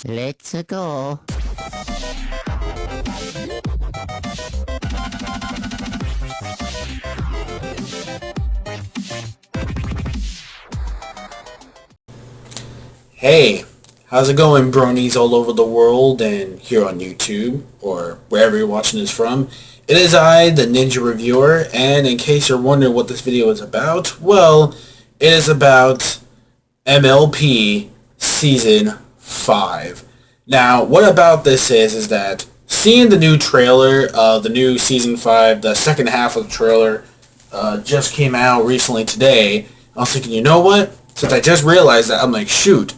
Let's go. Hey, how's it going, bronies all over the world and here on YouTube or wherever you're watching this from? It is I, the Ninja Reviewer, and in case you're wondering what this video is about, well, it is about MLP Season 5. Now, what about this is that seeing the new trailer, the new Season 5, the second half of the trailer, just came out recently today, I was thinking, you know what? Since I just realized that, I'm like, shoot,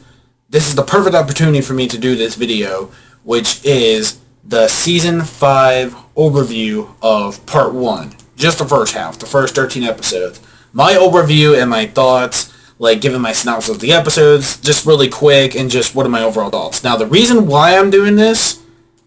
this is the perfect opportunity for me to do this video, which is the Season 5 overview of Part 1. Just the first half, the first 13 episodes. My overview and my thoughts, like giving my synopsis of the episodes, just really quick, and just what are my overall thoughts. Now, the reason why I'm doing this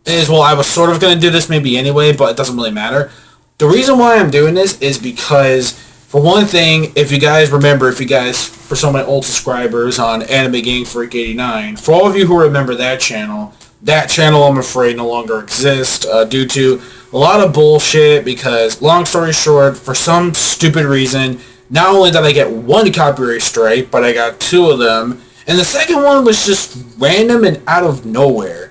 is, well, I was sort of going to do this maybe anyway, but it doesn't really matter. The reason why I'm doing this is because, for one thing, if you guys remember, for some of my old subscribers on Anime Game Freak 89, for all of you who remember that channel, I'm afraid no longer exists due to a lot of bullshit because, long story short, for some stupid reason, not only did I get one copyright strike, but I got two of them, and the second one was just random and out of nowhere.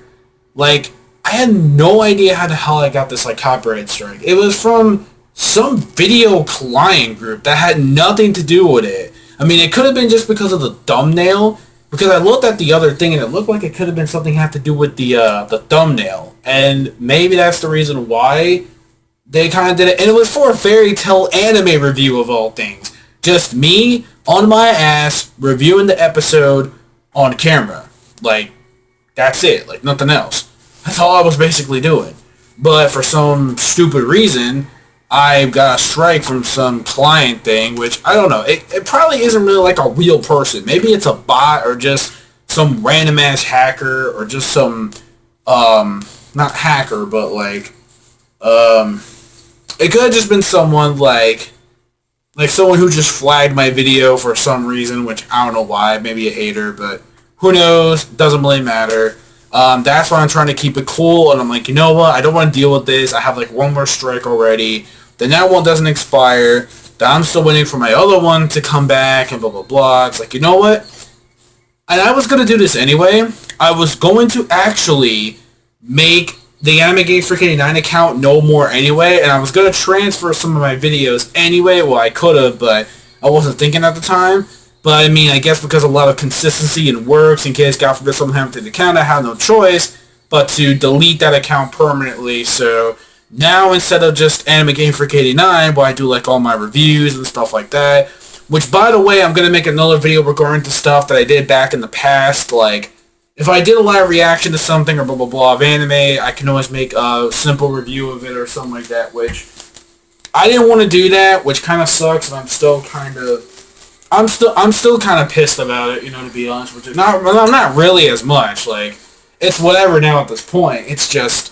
Like, I had no idea how the hell I got this, like, copyright strike. It was from some video client group that had nothing to do with it. I mean, it could have been just because of the thumbnail, because I looked at the other thing and it looked like it could have been something had to do with the thumbnail, and maybe that's the reason why they kind of did it. And it was for a fairy tale anime review of all things, just me on my ass reviewing the episode on camera. Like, that's it, like nothing else. That's all I was basically doing. But for some stupid reason, I got a strike from some client thing, which, I don't know, it probably isn't really like a real person. Maybe it's a bot or just some random ass hacker or just some, not hacker, but like, it could have just been someone like someone who just flagged my video for some reason, which I don't know why, maybe a hater, but who knows, doesn't really matter. That's why I'm trying to keep it cool, and I'm like, you know what, I don't want to deal with this. I have like one more strike already. Then that one doesn't expire. Then I'm still waiting for my other one to come back and blah, blah, blah. It's like, you know what? And I was going to do this anyway. I was going to actually make the Anime Game Freak 89 account no more anyway, and I was going to transfer some of my videos anyway. Well, I could have, but I wasn't thinking at the time. But, I mean, I guess because a lot of consistency and works, in case, God forbid, something happened to the account, I had no choice but to delete that account permanently. So now, instead of just Anime Game Freak 89, where I do, like, all my reviews and stuff like that, which, by the way, I'm going to make another video regarding to stuff that I did back in the past. Like, if I did a live reaction to something or blah, blah, blah of anime, I can always make a simple review of it or something like that, which I didn't want to do that, which kind of sucks, and I'm still kind of pissed about it, you know, to be honest with you. Not really as much. Like, it's whatever now at this point. It's just,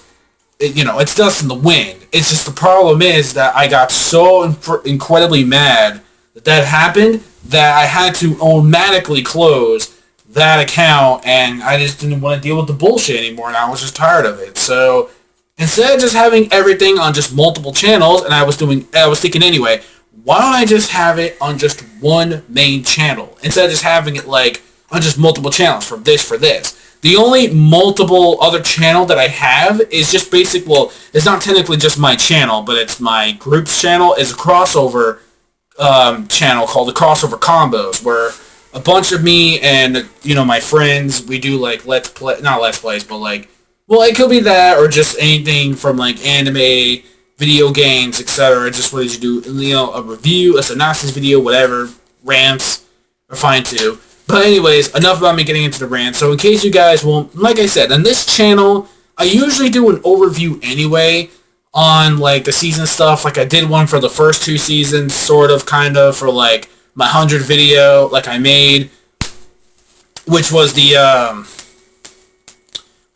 it's dust in the wind. It's just the problem is that I got so incredibly mad that happened that I had to automatically close that account, and I just didn't want to deal with the bullshit anymore, and I was just tired of it. So instead of just having everything on just multiple channels, and I was thinking anyway, why don't I just have it on just one main channel instead of just having it like on just multiple channels for this. The only multiple other channel that I have is just well, it's not technically just my channel, but it's my group's channel. It's a crossover channel called the Crossover Combos, where a bunch of me and, my friends, we do like not let's plays, but like, well, it could be that or just anything from like anime, video games, etc. Just what did you do, a review, a synopsis video, whatever, rants are fine too. But anyways, enough about me getting into the rant. So in case you guys won't, like I said, on this channel, I usually do an overview anyway on like the season stuff. Like I did one for the first two seasons, sort of, kind of, for like my 100 video, like I made, which was the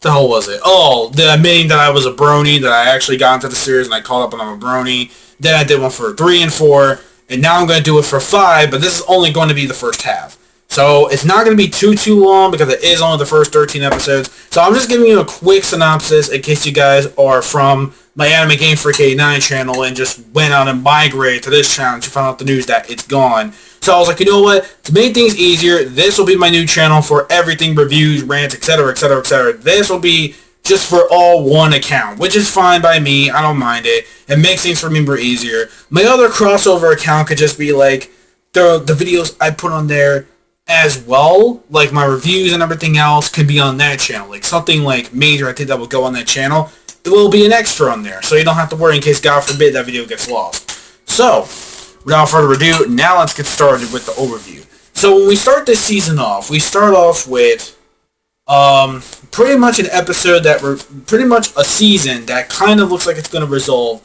hell was it? Oh, the admitting that I was a brony, that I actually got into the series and I called up and I'm a brony. Then I did one for 3 and 4, and now I'm going to do it for 5, but this is only going to be the first half. So it's not going to be too long because it is only the first 13 episodes. So I'm just giving you a quick synopsis in case you guys are from my Anime Game Freak 89 channel and just went out and migrated to this channel to find out the news that it's gone. So I was like, you know what? To make things easier, this will be my new channel for everything, reviews, rants, etc., etc., etc. This will be just for all one account, which is fine by me. I don't mind it. It makes things for me more easier. My other crossover account could just be like the videos I put on there as well, like my reviews and everything else could be on that channel. Like something like major I think that will go on that channel, it will be an extra on there, so you don't have to worry in case, God forbid, that video gets lost. So, without further ado, now let's get started with the overview. So when we start this season off, we start off with pretty much an episode pretty much a season that kind of looks like it's going to resolve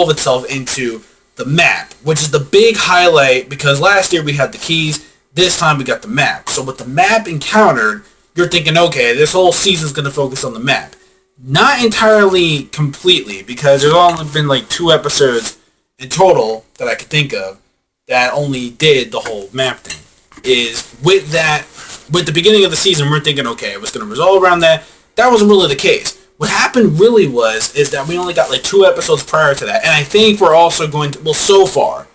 itself into the map, which is the big highlight because last year we had the keys. This time we got the map. So with the map encountered, you're thinking, okay, this whole season's going to focus on the map. Not entirely completely, because there's only been like 2 episodes in total that I could think of that only did the whole map thing. With the beginning of the season, we're thinking, okay, it was going to resolve around that. That wasn't really the case. What happened really is that we only got like 2 episodes prior to that. And I think we're also going to, well, so far,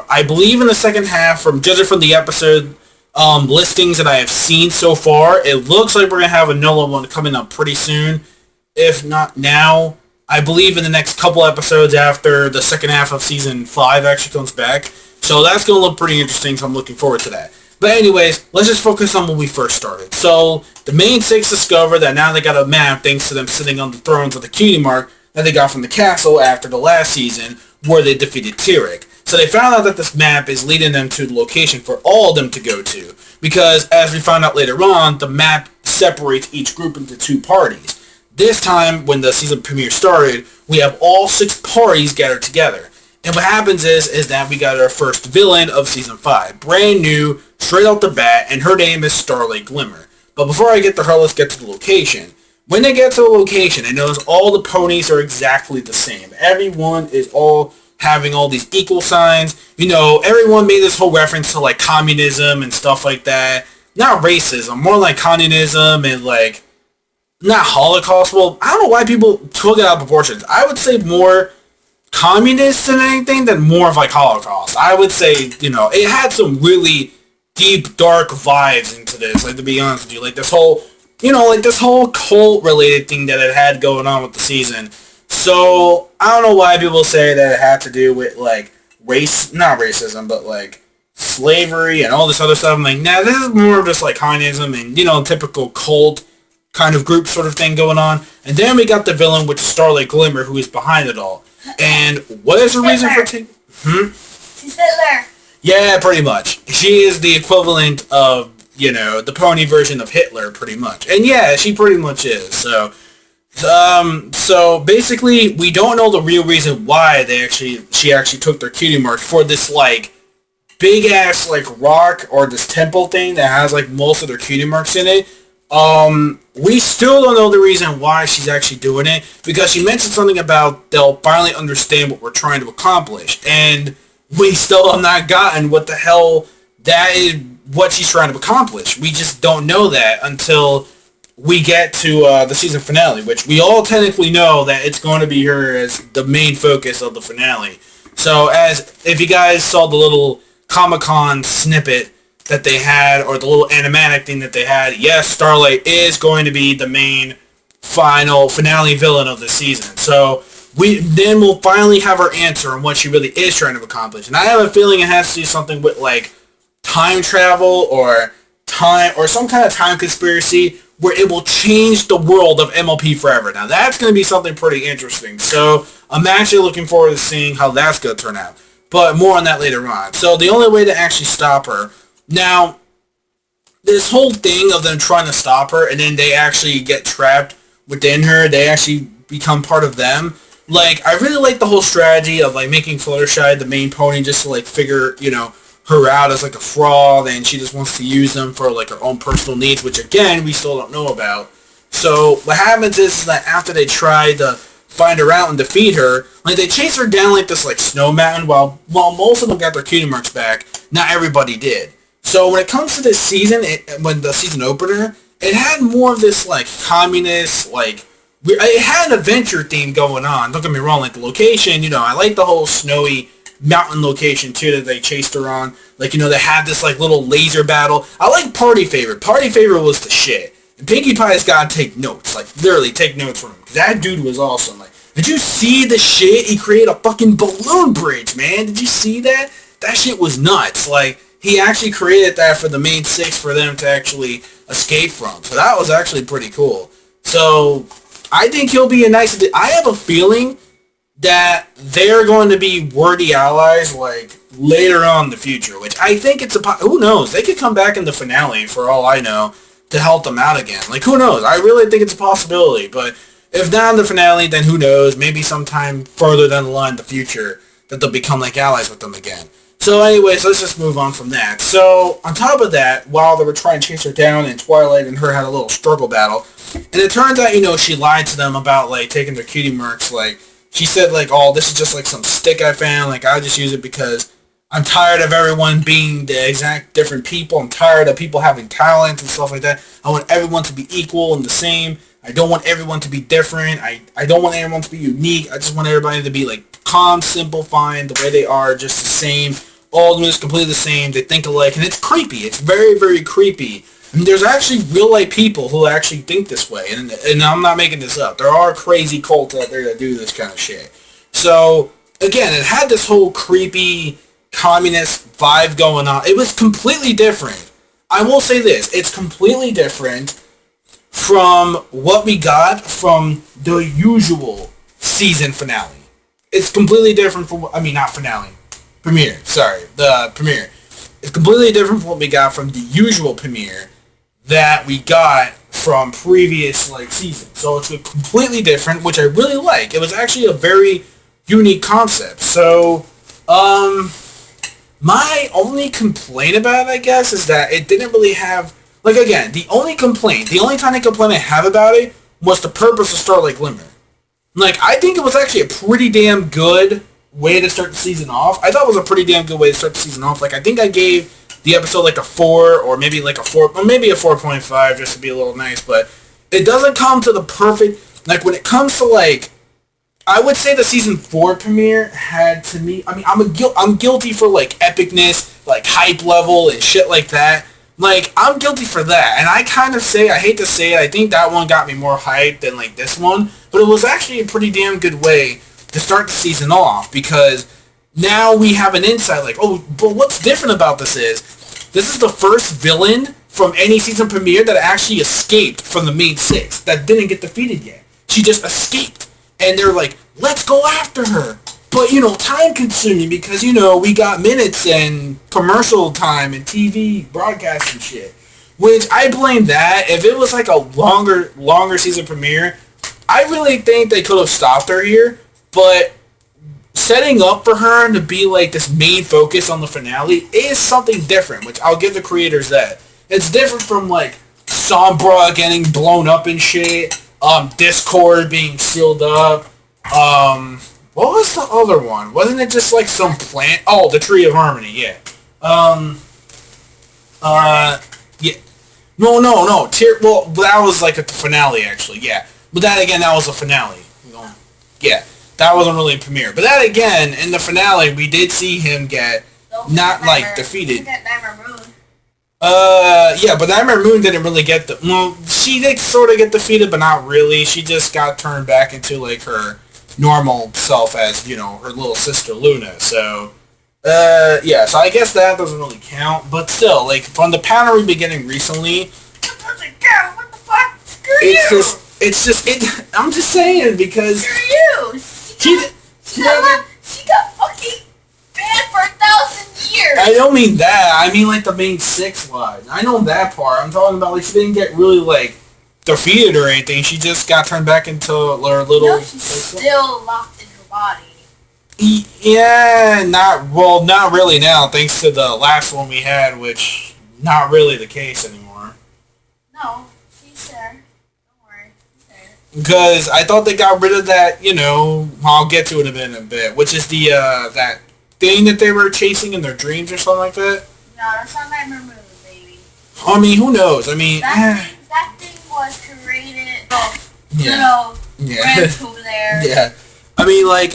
I believe in the second half, judging from the episode listings that I have seen so far, it looks like we're going to have another one coming up pretty soon. If not now, I believe in the next couple episodes after the second half of Season 5 actually comes back. So that's going to look pretty interesting, so I'm looking forward to that. But anyways, let's just focus on when we first started. So the main 6 discover that now they got a map thanks to them sitting on the thrones of the cutie mark that they got from the castle after the last season where they defeated Tyrek. So they found out that this map is leading them to the location for all of them to go to. Because, as we found out later on, the map separates each group into 2 parties. This time, when the season premiere started, we have all 6 parties gathered together. And what happens is that we got our first villain of Season 5. Brand new, straight off the bat, and her name is Starlight Glimmer. But before I get to her, let's get to the location. When they get to the location, they notice all the ponies are exactly the same. Everyone is all having all these equal signs. You know, everyone made this whole reference to like communism and stuff like that. Not racism, more like communism and like, not Holocaust. Well, I don't know why people took it out of proportions. I would say more communist than anything than more of like Holocaust. I would say, you know, it had some really deep, dark vibes into this, like to be honest with you. Like this whole, you know, like this whole cult related thing that it had going on with the season. So, I don't know why people say that it had to do with, like, not racism, but, like, slavery and all this other stuff. I'm like, nah, this is more of just, like, communism and, you know, typical cult kind of group sort of thing going on. And then we got the villain, which is Starlight Glimmer, who is behind it all. And what is the reason for taking... She's Hitler. Yeah, pretty much. She is the equivalent of, you know, the pony version of Hitler, pretty much. And yeah, she pretty much is, so... So basically, we don't know the real reason why she actually took their cutie mark for this, like, big-ass, like, rock or this temple thing that has, like, most of their cutie marks in it. We still don't know the reason why she's actually doing it, because she mentioned something about they'll finally understand what we're trying to accomplish, and we still have not gotten what the hell that is, what she's trying to accomplish. We just don't know that until we get to the season finale, which we all technically know that it's going to be her as the main focus of the finale. So, if you guys saw the little Comic-Con snippet that they had, or the little animatic thing that they had, yes, Starlight is going to be the main finale villain of this season. So, we'll finally have our answer on what she really is trying to accomplish. And I have a feeling it has to do something with, like, time travel, or some kind of time conspiracy, where it will change the world of MLP forever. Now, that's going to be something pretty interesting. So, I'm actually looking forward to seeing how that's going to turn out. But more on that later on. So, the only way to actually stop her... Now, this whole thing of them trying to stop her, and then they actually get trapped within her, they actually become part of them. Like, I really like the whole strategy of, like, making Fluttershy the main pony just to, like, figure, you know, her out as like a fraud, and she just wants to use them for like her own personal needs, which again we still don't know about. So what happens is that after they try to find her out and defeat her, like they chase her down like this like snow mountain, while most of them got their cutie marks back, not everybody did. So when it comes to this season, when the season opener, it had more of this like communist like. It had an adventure theme going on. Don't get me wrong, like the location, I like the whole snowy mountain location too that they chased her on. Like, they had this like little laser battle. I like Party Favorite. Party Favorite was the shit. And Pinkie Pie's gotta take notes. Like, literally take notes from him. That dude was awesome. Like, did you see the shit? He created a fucking balloon bridge, man. Did you see that? That shit was nuts. Like, he actually created that for the main six for them to actually escape from. So that was actually pretty cool. So I think he'll be a nice. I have a feeling that they're going to be worthy allies like later on in the future, which I think it's who knows? They could come back in the finale for all I know to help them out again. Like, who knows? I really think it's a possibility, but if not in the finale, then who knows? Maybe sometime further down the line in the future that they'll become like allies with them again. So anyways, let's just move on from that. So on top of that, while they were trying to chase her down and Twilight and her had a little struggle battle, and it turns out, she lied to them about like taking their cutie marks. Like, she said like, oh, this is just like some stick I found. Like, I just use it because I'm tired of everyone being the exact different people. I'm tired of people having talents and stuff like that. I want everyone to be equal and the same. I don't want everyone to be different. I don't want everyone to be unique. I just want everybody to be like calm, simple, fine, the way they are, just the same. All of them is completely the same. They think alike, and it's creepy. It's very, very creepy. And there's actually real-life people who actually think this way, and I'm not making this up. There are crazy cults out there that do this kind of shit. So, again, it had this whole creepy communist vibe going on. It was completely different. I will say this. It's completely different from what we got from the usual season finale. It's completely different from, not finale. Premiere, sorry. The premiere. It's completely different from what we got from the usual premiere that we got from previous seasons. So it's completely different, which I really like. It was actually a very unique concept. So, my only complaint about it, I guess, is that it didn't really have, again, the only tiny complaint I have about it was the purpose of Starlight Glimmer. I think it was actually a pretty damn good way to start the season off. I thought it was a pretty damn good way to start the season off. I think I gave the episode a 4 or maybe a 4, or maybe a 4.5 just to be a little nice, but it doesn't come to the perfect, when it comes to I would say the season 4 premiere had to me, I'm guilty for epicness, hype level and shit like that. I'm guilty for that, and I kind of say, I hate to say it, I think that one got me more hyped than this one, but it was actually a pretty damn good way to start the season off, because now we have an insight, but what's different about this is the first villain from any season premiere that actually escaped from the main six, that didn't get defeated yet. She just escaped, and they're like, let's go after her. But, time consuming, because, we got minutes and commercial time and TV broadcast and shit. Which, I blame that. If it was a longer season premiere, I really think they could have stopped her here. But setting up for her to be this main focus on the finale is something different, which I'll give the creators that. It's different from Sombra getting blown up and shit, Discord being sealed up, what was the other one? Wasn't it just some plant? Oh, the Tree of Harmony, yeah. Yeah. No. Well, that was a finale actually, yeah. But that again, that was a finale. Yeah. That wasn't really a premiere. But that again, in the finale, we did see him get defeated. Yeah, but Nightmare Moon didn't really get she did sort of get defeated, but not really. She just got turned back into her normal self as, her little sister Luna. So, yeah, so I guess that doesn't really count. But still, from the pattern we've been getting recently, What the fuck? it's just, I'm just saying, because Screw you! She got fucking banned for 1,000 years! I don't mean that. I mean, the main six wise. I know that part. I'm talking about, she didn't get really, defeated or anything. She just got turned back into her little... she's still locked in her body. Yeah, not really now, thanks to the last one we had, which not really the case anymore. No, she's there. Don't worry, she's there. Because I thought they got rid of that, I'll get to it in a bit, which is the, that thing that they were chasing in their dreams or something like that. No, that's not Nightmare Moon, baby. I mean, who knows? I mean, that thing was created. Oh, yeah, Rams over there. yeah. I mean, like,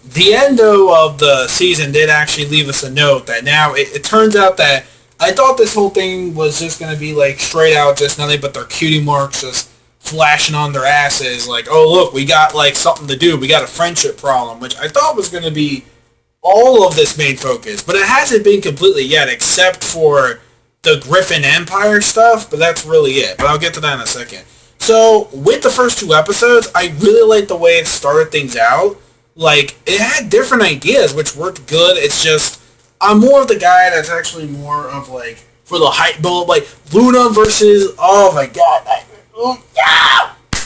the end of the season did actually leave us a note that now it turns out that I thought this whole thing was just gonna be like straight out just nothing but their cutie marks just flashing on their asses like, oh look, we got like something to do, we got a friendship problem, which I thought was gonna be all of this main focus, but it hasn't been completely yet, except for the Griffin Empire stuff, but that's really it. But I'll get to that in a second. So, with the first 2 episodes, I really liked the way it started things out. Like, it had different ideas, which worked good. It's just, I'm more of the guy that's actually more of, like, for the hype build, like, Luna versus, oh my god,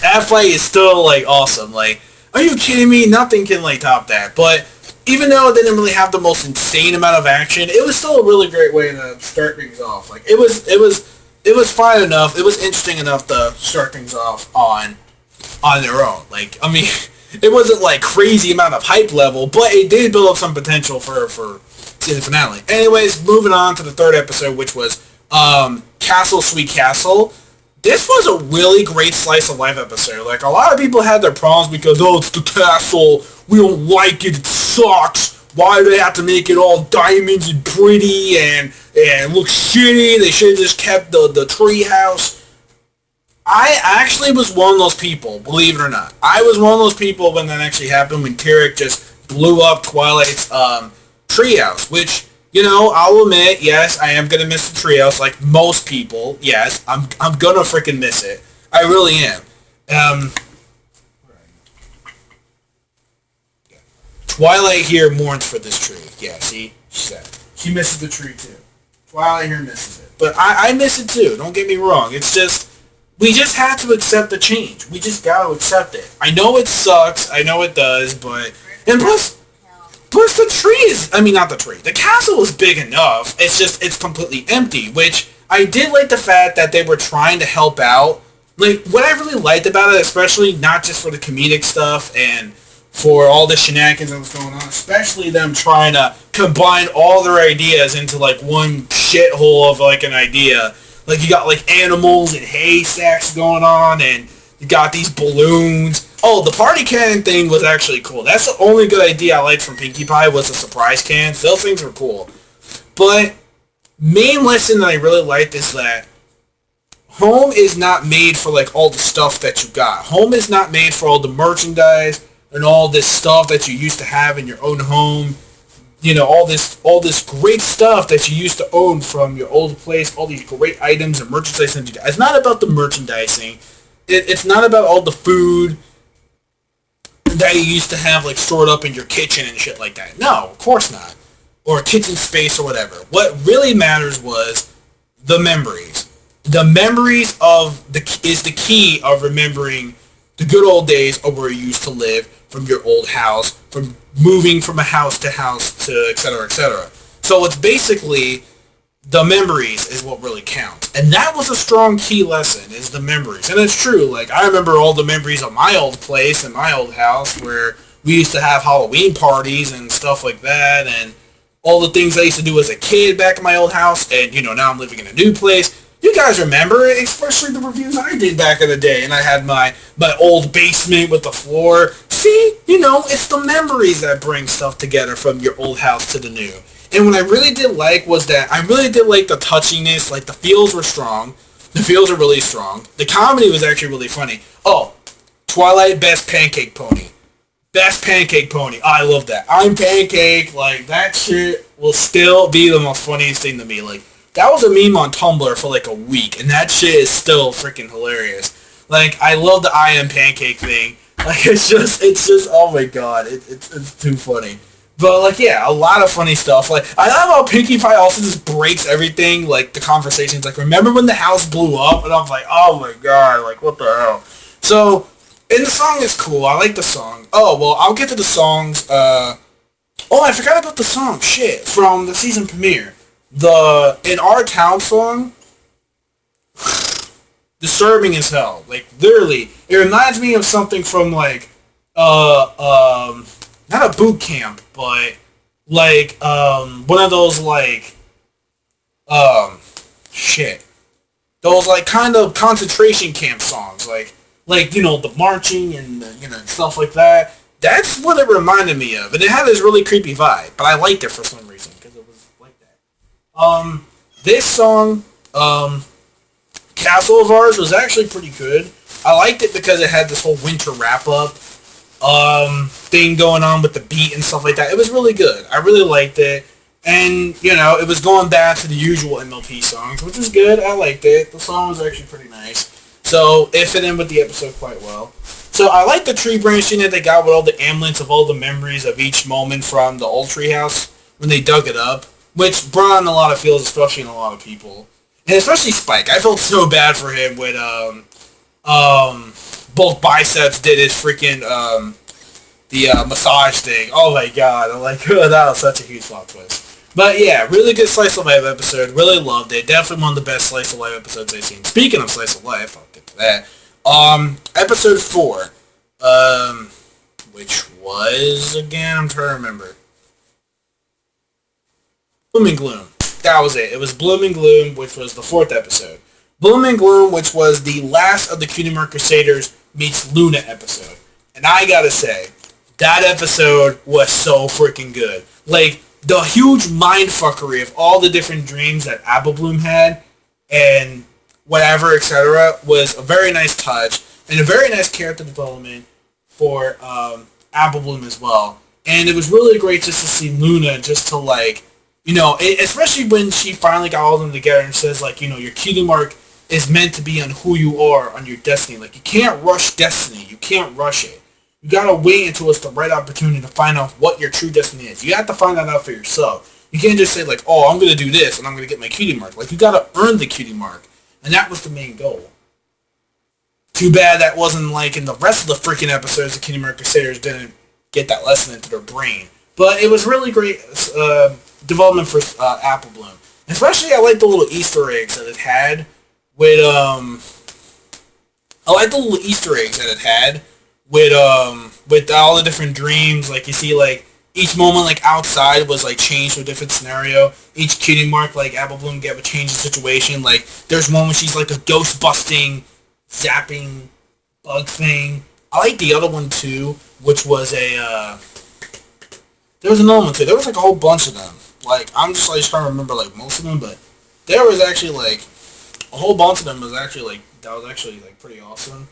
that fight is still, like, awesome. Like, are you kidding me? Nothing can, like, top that. But even though it didn't really have the most insane amount of action, it was still a really great way to start things off. Like, it was fine enough. It was interesting enough to start things off on their own. Like, I mean, it wasn't like crazy amount of hype level, but it did build up some potential for season finale. Anyways, moving on to the 3rd episode, which was Castle Sweet Castle. This was a really great slice of life episode. Like, a lot of people had their problems because, oh, it's the castle, we don't like it, it sucks, why do they have to make it all diamonds and pretty and look shitty, they should have just kept the tree house. I actually was one of those people, believe it or not. I was one of those people when that actually happened, when Tarek just blew up Twilight's treehouse, which, you know, I'll admit, yes, I am going to miss the treehouse, like most people. Yes, I'm going to freaking miss it. I really am. Twilight here mourns for this tree. Yeah, see? She said. She misses the tree, too. Twilight here misses it. But I miss it, too. Don't get me wrong. It's just, we just have to accept the change. We just got to accept it. I know it sucks. I know it does, but... And plus the tree is... I mean, not the tree. The castle is big enough. It's just, it's completely empty, which I did like the fact that they were trying to help out. Like, what I really liked about it, especially not just for the comedic stuff and for all the shenanigans that was going on, especially them trying to combine all their ideas into, like, one shithole of, like, an idea. Like, you got, like, animals and haystacks going on, and you got these balloons. Oh, the party cannon thing was actually cool. That's the only good idea I liked from Pinkie Pie was the surprise cans. Those things were cool. But main lesson that I really liked is that home is not made for, like, all the stuff that you got. Home is not made for all the merchandise and all this stuff that you used to have in your own home. You know, all this great stuff that you used to own from your old place, all these great items and merchandise that you got. It's not about the merchandising. It's not about all the food that you used to have, like, stored up in your kitchen and shit like that. No, of course not. Or kitchen space or whatever. What really matters was the memories. The memories is the key of remembering the good old days of where you used to live, from your old house, from moving from a house to etc., etc. So it's basically the memories is what really counts. And that was a strong key lesson, is the memories. And it's true, like, I remember all the memories of my old place and my old house where we used to have Halloween parties and stuff like that, and all the things I used to do as a kid back in my old house, and, you know, now I'm living in a new place. You guys remember, especially the reviews I did back in the day, and I had my old basement with the floor. See, you know, it's the memories that bring stuff together from your old house to the new. And what I really did like was that I really did like the touchiness, like the feels were strong. The feels are really strong. The comedy was actually really funny. Oh, Twilight Best Pancake Pony. Best Pancake Pony. I love that. I'm Pancake. Like, that shit will still be the most funniest thing to me. Like, that was a meme on Tumblr for like a week, and that shit is still freaking hilarious. Like, I love the I am Pancake thing. Like, it's just, oh my god, it's too funny. But, like, yeah, a lot of funny stuff. Like, I love how Pinkie Pie also just breaks everything, like, the conversations. Like, remember when the house blew up? And I'm like, oh my god, like, what the hell? So, and the song is cool. I like the song. Oh, well, I'll get to the songs. Oh, I forgot about the song. Shit. From the season premiere. The In Our Town song, disturbing as hell. Like, literally, it reminds me of something from, like, not a boot camp, but, like, one of those, like, um, shit, those like kind of concentration camp songs, like you know the marching and the, you know stuff like that. That's what it reminded me of, and it had this really creepy vibe. But I liked it for some reason because it was like that. This song, Castle of Ours, was actually pretty good. I liked it because it had this whole winter wrap up thing going on with the beat and stuff like that. It was really good. I really liked it. And, you know, it was going back to the usual MLP songs, which was good. I liked it. The song was actually pretty nice. So, it fit in with the episode quite well. So, I like the tree branching that they got with all the amulets of all the memories of each moment from the old tree house when they dug it up, which brought on a lot of feels, especially in a lot of people. And especially Spike. I felt so bad for him when, both biceps did his freaking, the massage thing. Oh my god, I'm like, that was such a huge plot twist. But yeah, really good slice of life episode. Really loved it. Definitely one of the best slice of life episodes I've seen. Speaking of slice of life, I'll get to that. Episode 4, which was again, I'm trying to remember. Bloom and Gloom. That was it. It was Bloom and Gloom, which was the 4th episode. Bloom and Gloom, which was the last of the Cutie Mark Crusaders meets Luna episode. And I gotta say, that episode was so freaking good. Like, the huge mindfuckery of all the different dreams that Apple Bloom had, and whatever, etc., was a very nice touch, and a very nice character development for Apple Bloom as well. And it was really great just to see Luna just to, like, you know, especially when she finally got all of them together and says, like, you know, your cutie mark is meant to be on who you are, on your destiny. Like, you can't rush destiny. You can't rush it. You gotta wait until it's the right opportunity to find out what your true destiny is. You have to find that out for yourself. You can't just say, like, oh, I'm gonna do this and I'm gonna get my cutie mark. Like, you gotta earn the cutie mark. And that was the main goal. Too bad that wasn't, like, in the rest of the freaking episodes, the Cutie Mark Crusaders didn't get that lesson into their brain. But it was really great development for Apple Bloom. Especially, I like the little Easter eggs that it had with, I like the little Easter eggs that it had with all the different dreams. Like, you see, like, each moment, like, outside was, like, changed to a different scenario. Each cutie mark, like, Apple Bloom get would change the situation. Like, there's one where she's, like, a ghost-busting, zapping bug thing. I like the other one, too, which was a, there was another one, too. There was, like, a whole bunch of them. Like, I'm just, like, trying to remember, like, most of them, but there was actually, like, a whole bunch of them was actually, like, that was actually, like, pretty awesome.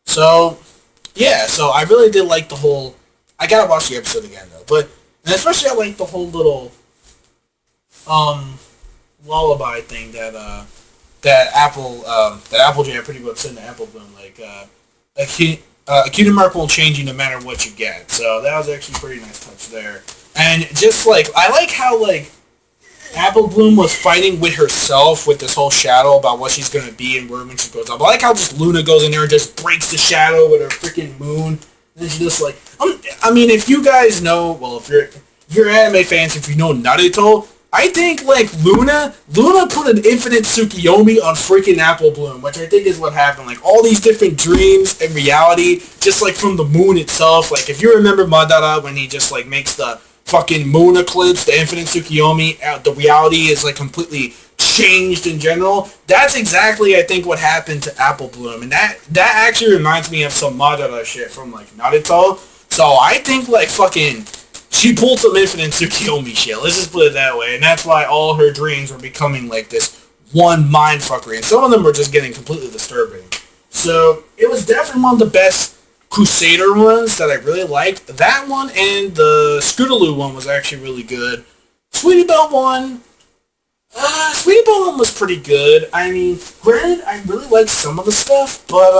So, yeah, so I really did like the whole, I gotta watch the episode again, though, but, and especially I like the whole little, lullaby thing that Applejack pretty much said to Apple Bloom, like, a cutie mark will change you no matter what you get, so that was actually a pretty nice touch there. And just, like, I like how, like, Apple Bloom was fighting with herself with this whole shadow about what she's gonna be and where when she goes up. I like how just Luna goes in there and just breaks the shadow with her freaking moon. And then she just like, I mean, if you guys know, well, if you're anime fans, if you know Naruto, I think like Luna put an infinite Tsukiyomi on freaking Apple Bloom, which I think is what happened. Like all these different dreams and reality, just like from the moon itself. Like if you remember Madara when he just like makes the fucking moon eclipse, the infinite Tsukiyomi, the reality is like completely changed in general. That's exactly I think what happened to Apple Bloom, and that actually reminds me of some Madara shit from like Naruto. So I think like fucking she pulled some infinite Tsukiyomi shit. Let's just put it that way, and that's why all her dreams were becoming like this one mindfuckery, and some of them were just getting completely disturbing. So it was definitely one of the best Crusader ones that I really liked. That one and the Scootaloo one was actually really good. Sweetie Belle one was pretty good. I mean, granted, I really liked some of the stuff, but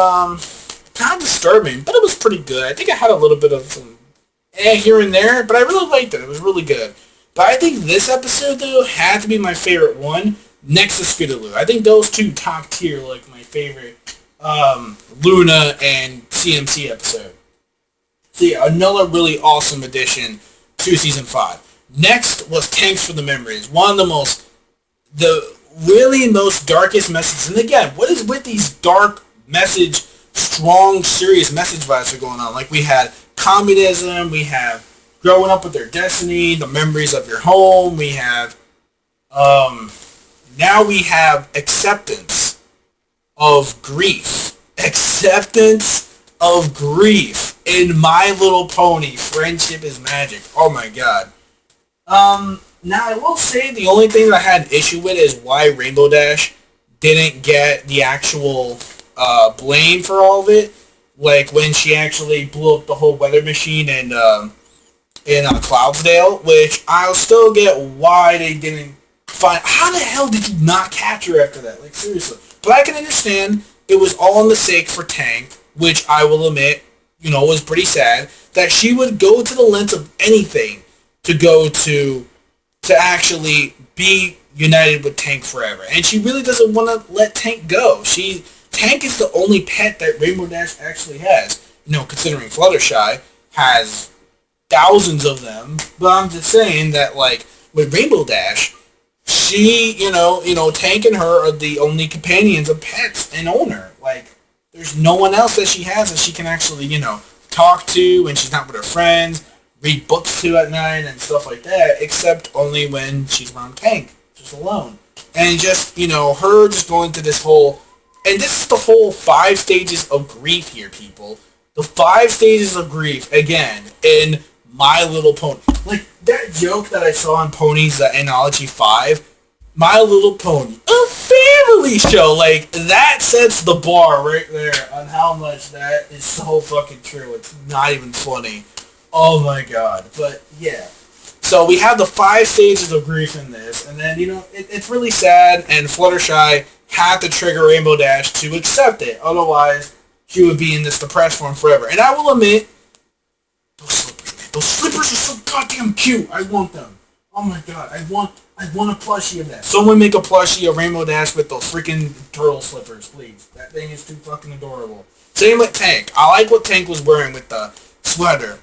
kind of disturbing, but it was pretty good. I think I had a little bit of some here and there, but I really liked it. It was really good. But I think this episode, though, had to be my favorite one, next to Scootaloo. I think those two top tier, like, my favorite Luna and CMC episode. So yeah, another really awesome addition to Season 5. Next was Thanks for the Memories. One of the really most darkest messages. And again, what is with these dark message, strong, serious message vibes that are going on? Like we had communism, we have growing up with their destiny, the memories of your home, we have now we have acceptance of grief. Acceptance of grief in My Little Pony. Friendship is magic. Oh my god. Now I will say the only thing that I had an issue with is why Rainbow Dash didn't get the actual blame for all of it. Like when she actually blew up the whole weather machine in Cloudsdale, which I'll still get why they didn't find. How the hell did you not catch her after that? Like seriously. But I can understand it was all a mistake for Tank, which I will admit, was pretty sad that she would go to the length of anything to go to actually be united with Tank forever. And she really doesn't want to let Tank go. Tank is the only pet that Rainbow Dash actually has. Considering Fluttershy has thousands of them. But I'm just saying that, like, with Rainbow Dash, she, Tank and her are the only companions of pets and owner. Like, there's no one else that she has that she can actually, talk to when she's not with her friends, read books to at night and stuff like that, except only when she's around Tank, just alone. And just, her just going to this whole, and this is the whole 5 stages of grief here, people. The 5 stages of grief, again, in My Little Pony. Like, that joke that I saw on Ponies, the Analogy 5, My Little Pony, a family show. Like, that sets the bar right there on how much that is so fucking true. It's not even funny. Oh my god. But, yeah. So, we have the 5 stages of grief in this, and then, it's really sad, and Fluttershy had to trigger Rainbow Dash to accept it. Otherwise, she would be in this depressed form forever. And I will admit, those slippers, man. Those slippers are so goddamn cute. I want them. Oh my god. I want a plushie of that. Someone make a plushie of Rainbow Dash with those freaking turtle slippers, please. That thing is too fucking adorable. Same with Tank. I like what Tank was wearing with the sweater.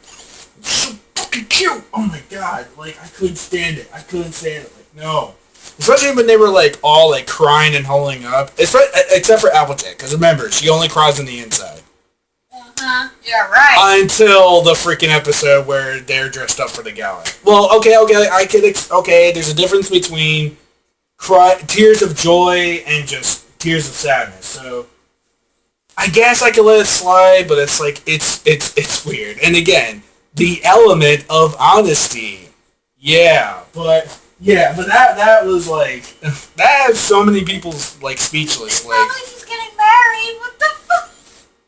So fucking cute. Oh my god. Like, I couldn't stand it. Like, no. Especially when they were, like, all, like, crying and holding up. Except for Applejack. Because remember, she only cries on the inside. Uh-huh. Yeah, right. Until the freaking episode where they're dressed up for the gala. Well, okay, there's a difference between tears of joy and just tears of sadness. So, I guess I could let it slide, but it's like, it's weird. And again, the element of honesty. Yeah, but that was like, that had so many people, like, speechless. Like, she's getting married. What the fuck?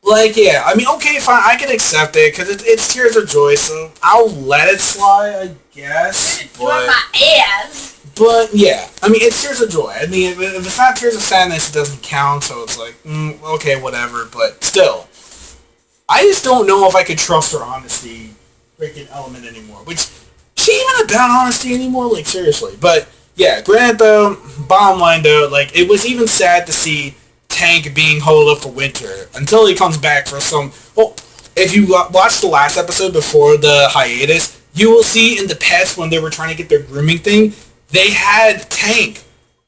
Like, yeah, I mean, okay, fine, I can accept it, because it's tears of joy, so I'll let it slide, I guess, but my ass. But, yeah, I mean, it's tears of joy. I mean, if it's not tears of sadness, it doesn't count, so it's like, okay, whatever, but still. I just don't know if I could trust her honesty freaking element anymore, which, is she even about honesty anymore? Like, seriously. But, yeah, granted, though, bottom line, though, like, it was even sad to see Tank being holed up for winter until he comes back for some. Well, if you watch the last episode before the hiatus, you will see in the pets when they were trying to get their grooming thing, they had Tank.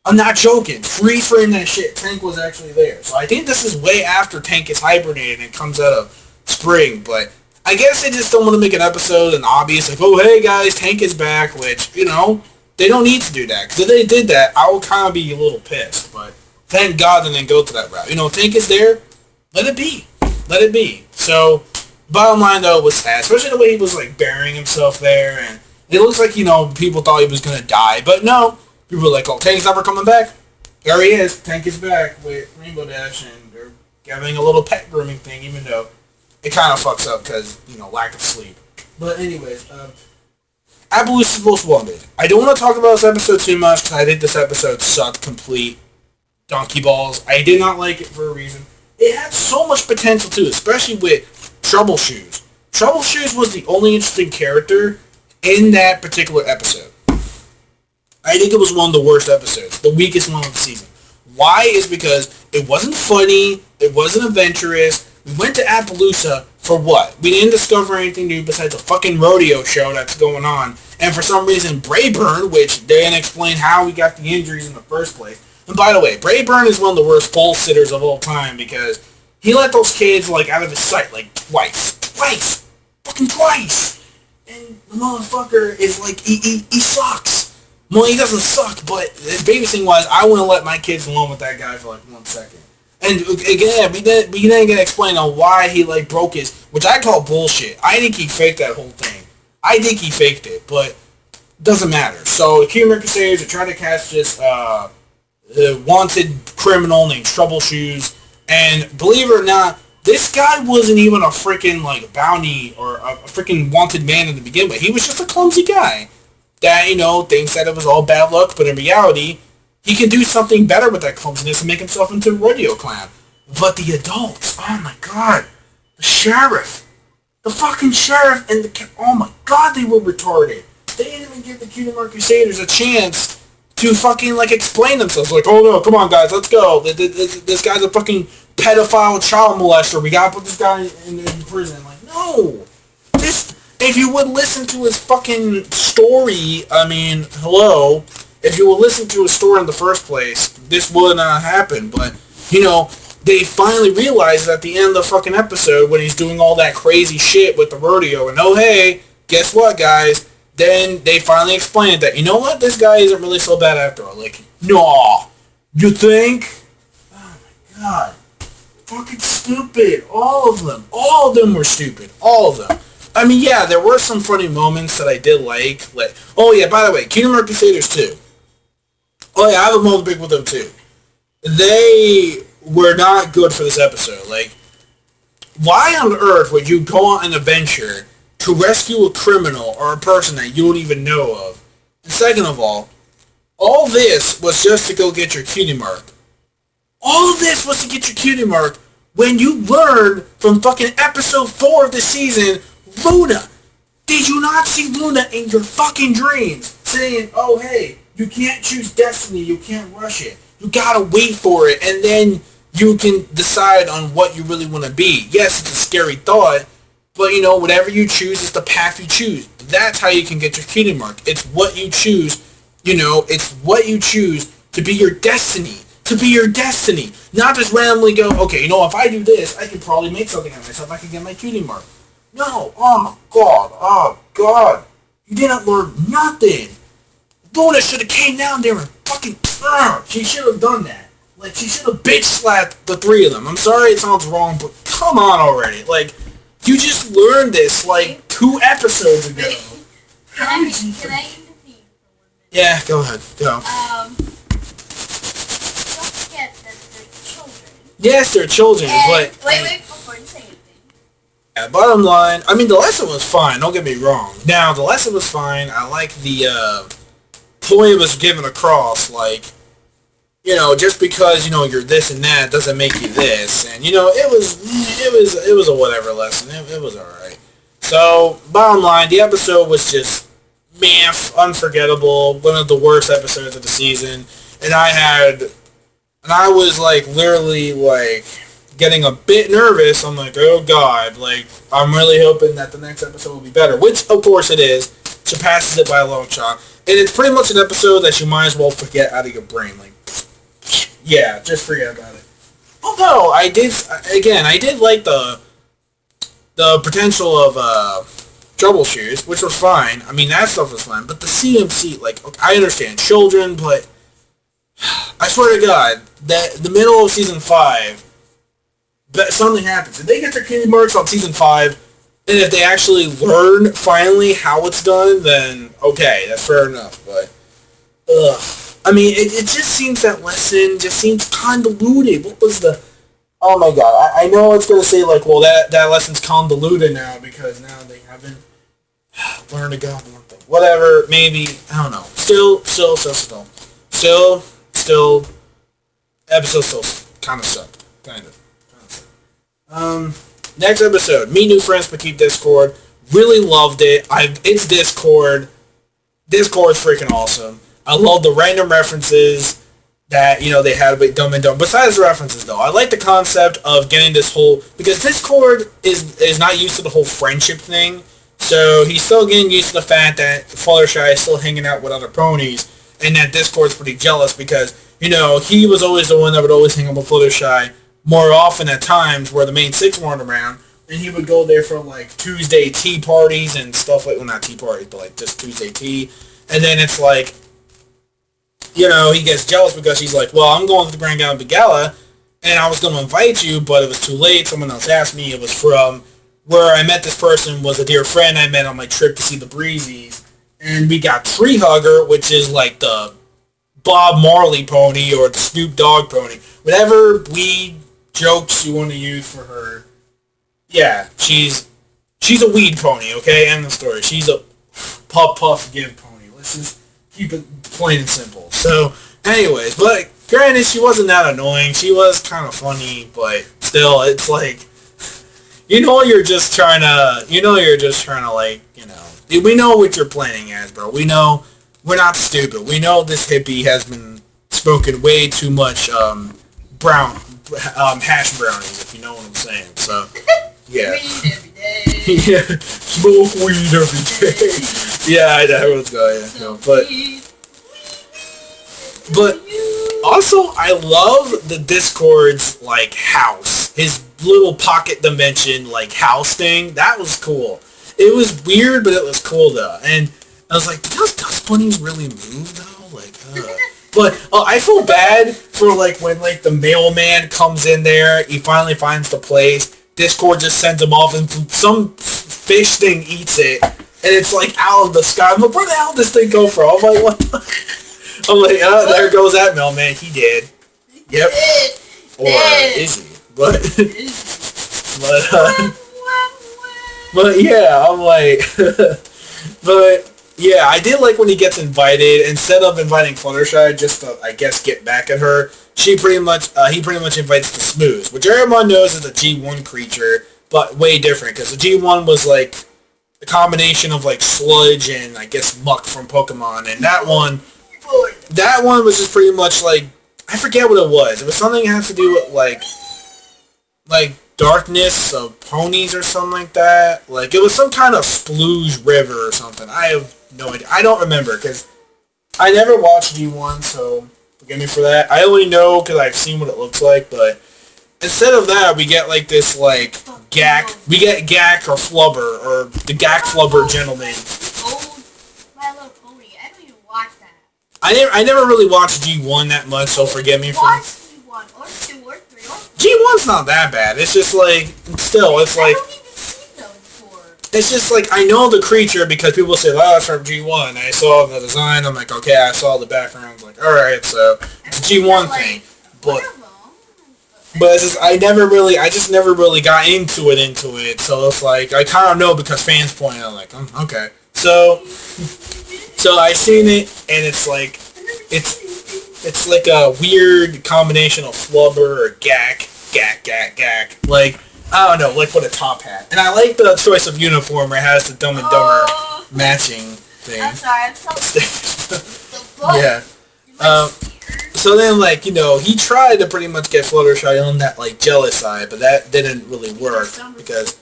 I'm not joking. Freeze frame that shit. Tank was actually there. So I think this is way after Tank is hibernated and comes out of spring. But I guess they just don't want to make an episode and obvious like, oh hey guys, Tank is back. Which they don't need to do that because if they did that, I would kind of be a little pissed. But thank God they didn't go to that route. Tank is there. Let it be. Let it be. So, bottom line, though, was sad. Especially the way he was, like, burying himself there. And it looks like, people thought he was going to die. But no. People were like, oh, Tank's never coming back. There he is. Tank is back with Rainbow Dash. And they're having a little pet grooming thing, even though it kind of fucks up because, lack of sleep. But anyways, Appaloosa's Most Wanted. I don't want to talk about this episode too much because I think this episode sucked complete donkey balls. I did not like it for a reason. It had so much potential too, especially with Trouble Shoes. Trouble Shoes was the only interesting character in that particular episode. I think it was one of the worst episodes, the weakest one of the season. Why is because it wasn't funny, it wasn't adventurous. We went to Appaloosa for what? We didn't discover anything new besides a fucking rodeo show that's going on. And for some reason, Brayburn, which they didn't explain how we got the injuries in the first place. And by the way, Brayburn is one of the worst pole sitters of all time because he let those kids, out of his sight, twice. Fucking twice! And the motherfucker is, he sucks. Well, he doesn't suck, but his babysitting wise, I wouldn't let my kids alone with that guy for like 1 second. And again, we didn't get explained on why he like broke his, which I call bullshit. I think he faked that whole thing. I think he faked it, but doesn't matter. So the Cuban Crusaders are trying to catch this wanted criminal named Troubleshoes, and believe it or not, this guy wasn't even a freaking like bounty or a freaking wanted man to begin with. He was just a clumsy guy that, thinks that it was all bad luck, but in reality, he can do something better with that clumsiness and make himself into a rodeo clown. But the adults, oh my god, the sheriff, the fucking sheriff, and oh my god, they were retarded. They didn't even give the Cuban Crusaders a chance to fucking like explain themselves. Like, oh no, come on guys, let's go. This guy's a fucking pedophile child molester. We gotta put this guy in prison. Like, no. If you would listen to his fucking story, I mean, hello. If you would listen to his story in the first place, this would not happen. But, they finally realized at the end of the fucking episode when he's doing all that crazy shit with the rodeo, and oh hey, guess what guys? Then they finally explained that, you know what, this guy isn't really so bad after all. Like, no, you think? Oh my god. Fucking stupid. All of them were stupid. All of them. I mean, yeah, there were some funny moments that I did like, oh yeah, by the way, Kingdom Hearts Crusaders 2. Oh yeah, I have a moment big with them too. They were not good for this episode. Like, why on earth would you go on an adventure to rescue a criminal or a person that you don't even know of? And second of all this was just to go get your cutie mark. All of this was to get your cutie mark when you learned from fucking episode 4 of the season, Luna. Did you not see Luna in your fucking dreams saying, oh hey, you can't choose destiny, you can't rush it. You gotta wait for it, and then you can decide on what you really want to be. Yes, it's a scary thought, but whatever you choose is the path you choose. That's how you can get your cutie mark. It's what you choose, it's what you choose to be your destiny. To be your destiny. Not just randomly go, okay, if I do this, I can probably make something of myself. I can get my cutie mark. No, oh god. You didn't learn nothing. Luna should have came down there and fucking, she should have done that. Like, she should have bitch slapped the 3 of them. I'm sorry it sounds wrong, but come on already. Like, you just learned this, like, 2 episodes ago. Can I intervene for 1 minute? Yeah, go ahead. Go. Don't forget that they're children. Yes, they're children, but... Wait, before you say anything. Yeah, bottom line, I mean, the lesson was fine, don't get me wrong. Now, the lesson was fine. I like the, point it was given across, like, just because, you're this and that doesn't make you this. And, it was a whatever lesson. It was alright. So, bottom line, the episode was just, unforgettable. One of the worst episodes of the season. And I was, like, literally, like, getting a bit nervous. I'm like, oh god, like, I'm really hoping that the next episode will be better. Which, of course, it is. Surpasses it by a long shot. And it's pretty much an episode that you might as well forget out of your brain. Like, yeah, just forget about it. Although, I did like the potential of Troubleshoes, which was fine. I mean, that stuff was fine. But the CMC, like, okay, I understand children, but I swear to God, that the middle of season 5, something happens. If they get their cutie marks on season 5, and if they actually learn finally how it's done, then okay, that's fair enough. But I mean, it just seems that lesson just seems convoluted. What was the? Oh my god, I know it's gonna say like, well, that lesson's convoluted now because now they haven't learned to go on one thing. Whatever, maybe, I don't know. Still, episode still kind of sucked. Kind of. Next episode, meet new friends but keep Discord. Really loved it. It's Discord. Discord's freaking awesome. I love the random references that, they had with Dumb and Dumb. Besides the references, though, I like the concept of getting this whole... Because Discord is not used to the whole friendship thing. So he's still getting used to the fact that Fluttershy is still hanging out with other ponies. And that Discord's pretty jealous because, he was always the one that would always hang out with Fluttershy more often at times where the main 6 weren't around. And he would go there for, like, Tuesday tea parties and stuff like... Well, not tea parties, but, like, just Tuesday tea. And then it's like... he gets jealous because he's like, well, I'm going to the Grand Gala Gala, and I was going to invite you, but it was too late. Someone else asked me. It was from where I met this person was a dear friend I met on my trip to see the Breezies, and we got Tree Hugger, which is like the Bob Marley pony or the Snoop Dogg pony. Whatever weed jokes you want to use for her. Yeah, she's a weed pony, okay? End of story. She's a puff puff give pony. Let's just keep it plain and simple. So, anyways, but granted, she wasn't that annoying. She was kind of funny, but still, it's like, you're just trying to, like, we know what you're planning as, bro. We know we're not stupid. We know this hippie has been smoking way too much hash brownies, if you know what I'm saying. So, yeah. Weed every day. Yeah, smoke weed every day. Yeah, I know everyone's going. But also, I love the Discord's like house, his little pocket dimension like house thing. That was cool. It was weird, but it was cool though. And I was like, do those dust bunnies really move though? Like, but I feel bad for like when like the mailman comes in there, he finally finds the place. Discord just sends him off, and some fish thing eats it, and it's like out of the sky. I'm like, where the hell did this thing go from? I'm like, what? I'm like, oh, there goes that mailman. He did. Yep. Or is he? But yeah, I'm like, but yeah, I did like when he gets invited. Instead of inviting Fluttershy just to, I guess, get back at her, he pretty much invites the Smooth, which everyone knows is a G1 creature, but way different because the G1 was like a combination of like sludge and I guess muck from Pokemon, and that one was just pretty much like, I forget what it was. It was something that had to do with like darkness of ponies or something like that. Like it was some kind of splooge river or something. I have no idea. I don't remember because I never watched G1, so forgive me for that. I only know because I've seen what it looks like, but instead of that, we get like this like Gak. We get Gak or Flubber or the Gak Flubber gentleman. My Little Pony. I don't even watch that. I never really watched G1 that much, so forgive me for. Watch G1 or 2 or 3 or 4. G1's not that bad. It's just like still, it's like. I don't even see them before. It's just like I know the creature because people say, "Oh, it's from G1." I saw the design. I'm like, okay, I saw the background. I was like, all right, so it's a G1 thing. But it's just I just never really got into it. So it's like I kind of know because fans point out, like, okay. So I seen it, and it's like it's like a weird combination of Flubber or Gak. Like, I don't know, like with a top hat. And I like the choice of uniform where it has the Dumb and Dumber matching thing. I'm sorry, I'm so yeah. So then, like, he tried to pretty much get Fluttershy on that, like, jealous side, but that didn't really work because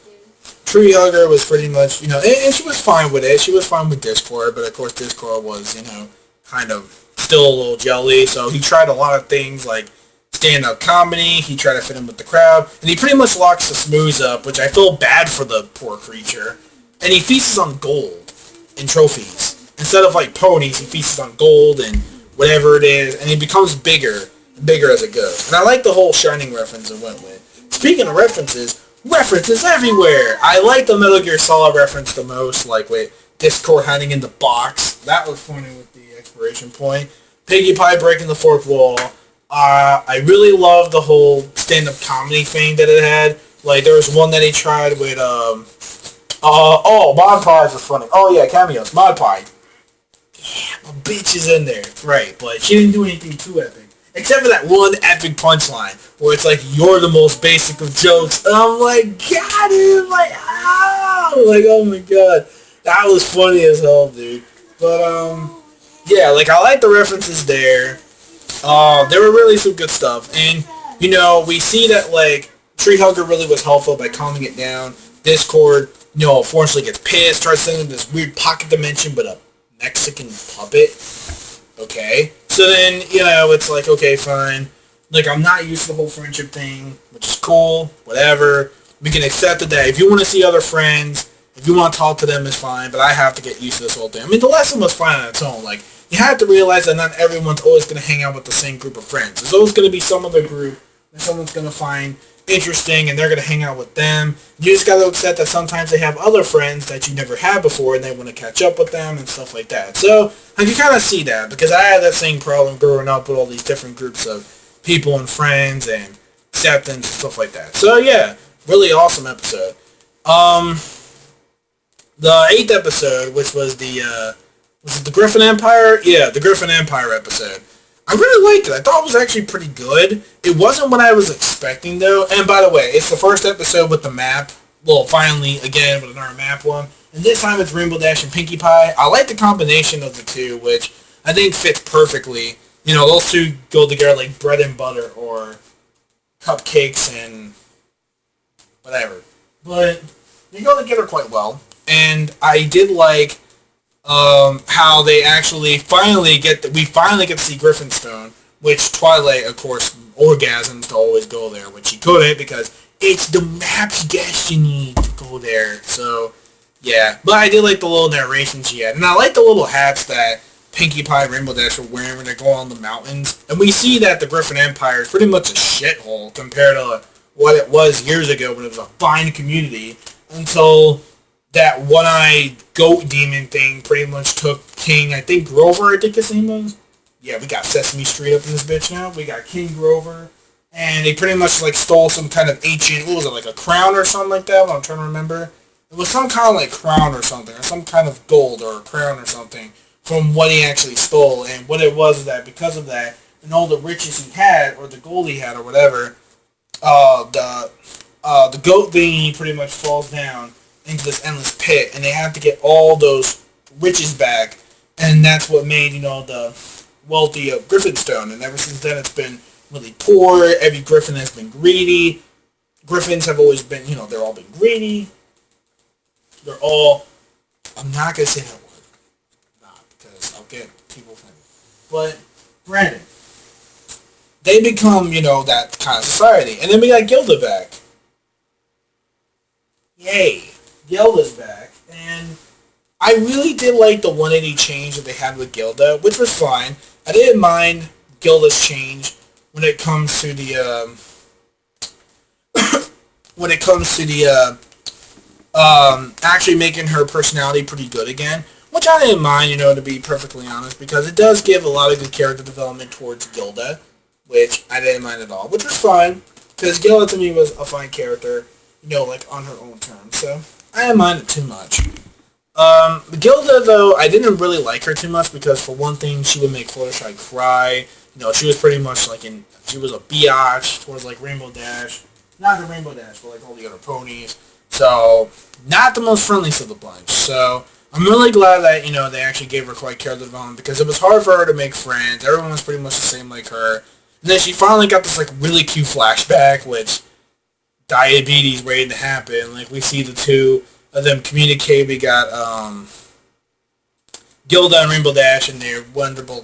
Tree Hugger was pretty much, and she was fine with it. She was fine with Discord, but of course Discord was, kind of still a little jelly. So he tried a lot of things like stand-up comedy. He tried to fit in with the crowd, and he pretty much locks the Smooth up, which I feel bad for the poor creature. And he feasts on gold and trophies instead of like ponies. He feasts on gold and whatever it is, and he becomes bigger as it goes. And I like the whole Shining reference it went with. Speaking of references everywhere. I like the Metal Gear Solid reference the most, like with Discord hiding in the box. That was funny with the expiration point. Piggy Pie breaking the fourth wall. I really love the whole stand-up comedy thing that it had. Like, there was one that he tried with, Mod Pies was funny. Oh, yeah, cameos. Mod Pie. Yeah, my bitch is in there. Right, but she didn't do anything too epic. Except for that one epic punchline, where it's like, you're the most basic of jokes. And I'm like, God, dude, like, ow! Like, oh my god. That was funny as hell, dude. But, yeah, like, I like the references there. There were really some good stuff. And, we see that, like, Tree Hugger really was helpful by calming it down. Discord, unfortunately gets pissed, tries sending this weird pocket dimension with a Mexican puppet. Okay. So then, it's like, okay, fine. Like, I'm not used to the whole friendship thing, which is cool, whatever. We can accept that if you want to see other friends, if you want to talk to them, it's fine, but I have to get used to this whole thing. I mean, the lesson was fine on its own. Like, you have to realize that not everyone's always going to hang out with the same group of friends. There's always going to be some other group that someone's going to find interesting and they're going to hang out with them. You just got to accept that sometimes they have other friends that you never had before and they want to catch up with them and stuff like that. So I can kind of see that because I had that same problem growing up with all these different groups of people and friends and acceptance and stuff like that. So yeah, really awesome episode. The 8th episode, which was the Griffin Empire? Yeah, the Griffin Empire episode. I really liked it. I thought it was actually pretty good. It wasn't what I was expecting, though. And by the way, it's the first episode with the map. Well, finally, again, with another map one. And this time it's Rainbow Dash and Pinkie Pie. I like the combination of the two, which I think fits perfectly. You know, those two go together like bread and butter or cupcakes and whatever. But they go together quite well. And I did like how they actually we finally get to see Griffinstone, which Twilight, of course, orgasms to always go there, which she couldn't because it's the map's destiny to go there. So, yeah. But I did like the little narration she had. And I like the little hats that Pinkie Pie and Rainbow Dash are wearing when they go on the mountains. And we see that the Griffin Empire is pretty much a shithole compared to what it was years ago when it was a fine community until that one-eyed goat demon thing pretty much took King, I think Grover, I think his name was. Yeah, we got Sesame Street up in this bitch now. We got King Grover. And they pretty much like stole some kind of ancient, what was it, like a crown or something like that? I'm trying to remember. It was some kind of like crown or something, or some kind of gold or a crown or something from what he actually stole. And what it was is that because of that, and all the riches he had, or the gold he had, or whatever, the goat thingy pretty much falls down into this endless pit, and they have to get all those riches back, and that's what made, you know, the wealthy of Griffinstone, and ever since then it's been really poor. Every Griffin has been greedy. Griffins have always been, you know, they're all been greedy. They're all, I'm not going to say that word, not because I'll get people offended, but Brandon, they become, you know, that kind of society, and then we got Gilda back. Yay. Gilda's back, and I really did like the 180 change that they had with Gilda, which was fine. I didn't mind Gilda's change when it comes to the actually making her personality pretty good again, which I didn't mind, you know, to be perfectly honest, because it does give a lot of good character development towards Gilda, which I didn't mind at all, which was fine, because Gilda to me was a fine character, you know, like on her own terms, so I didn't mind it too much. Gilda, though, I didn't really like her too much because, for one thing, she would make Fluttershy cry. You know, she was pretty much like she was a biatch towards, like, Rainbow Dash. Not the Rainbow Dash, but, like, all the other ponies. So, not the most friendliest of the bunch. So, I'm really glad that, you know, they actually gave her quite character development because it was hard for her to make friends. Everyone was pretty much the same like her. And then she finally got this, like, really cute flashback, which diabetes waiting to happen. Like, we see the two of them communicate. We got Gilda and Rainbow Dash and their wonderful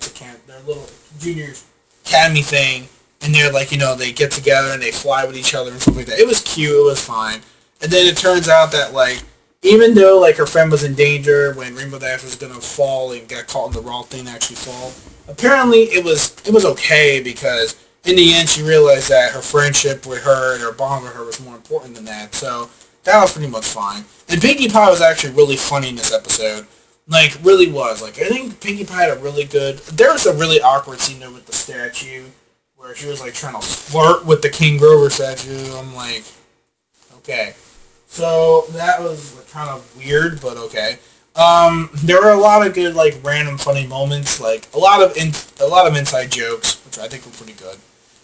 their little juniors academy thing, and they're like, you know, they get together and they fly with each other and stuff like that. It was cute. It was fine. And then it turns out that, like, even though, like, her friend was in danger when Rainbow Dash was gonna fall and got caught in the wrong thing to actually fall, apparently it was okay because in the end, she realized that her friendship with her and her bond with her was more important than that. So that was pretty much fine. And Pinkie Pie was actually really funny in this episode. Like, really was. Like, I think Pinkie Pie had a really good... There was a really awkward scene there with the statue where she was, like, trying to flirt with the King Grover statue. I'm like, okay. So that was kind of weird, but okay. There were a lot of good, like, random funny moments. Like, a lot of inside jokes, which I think were pretty good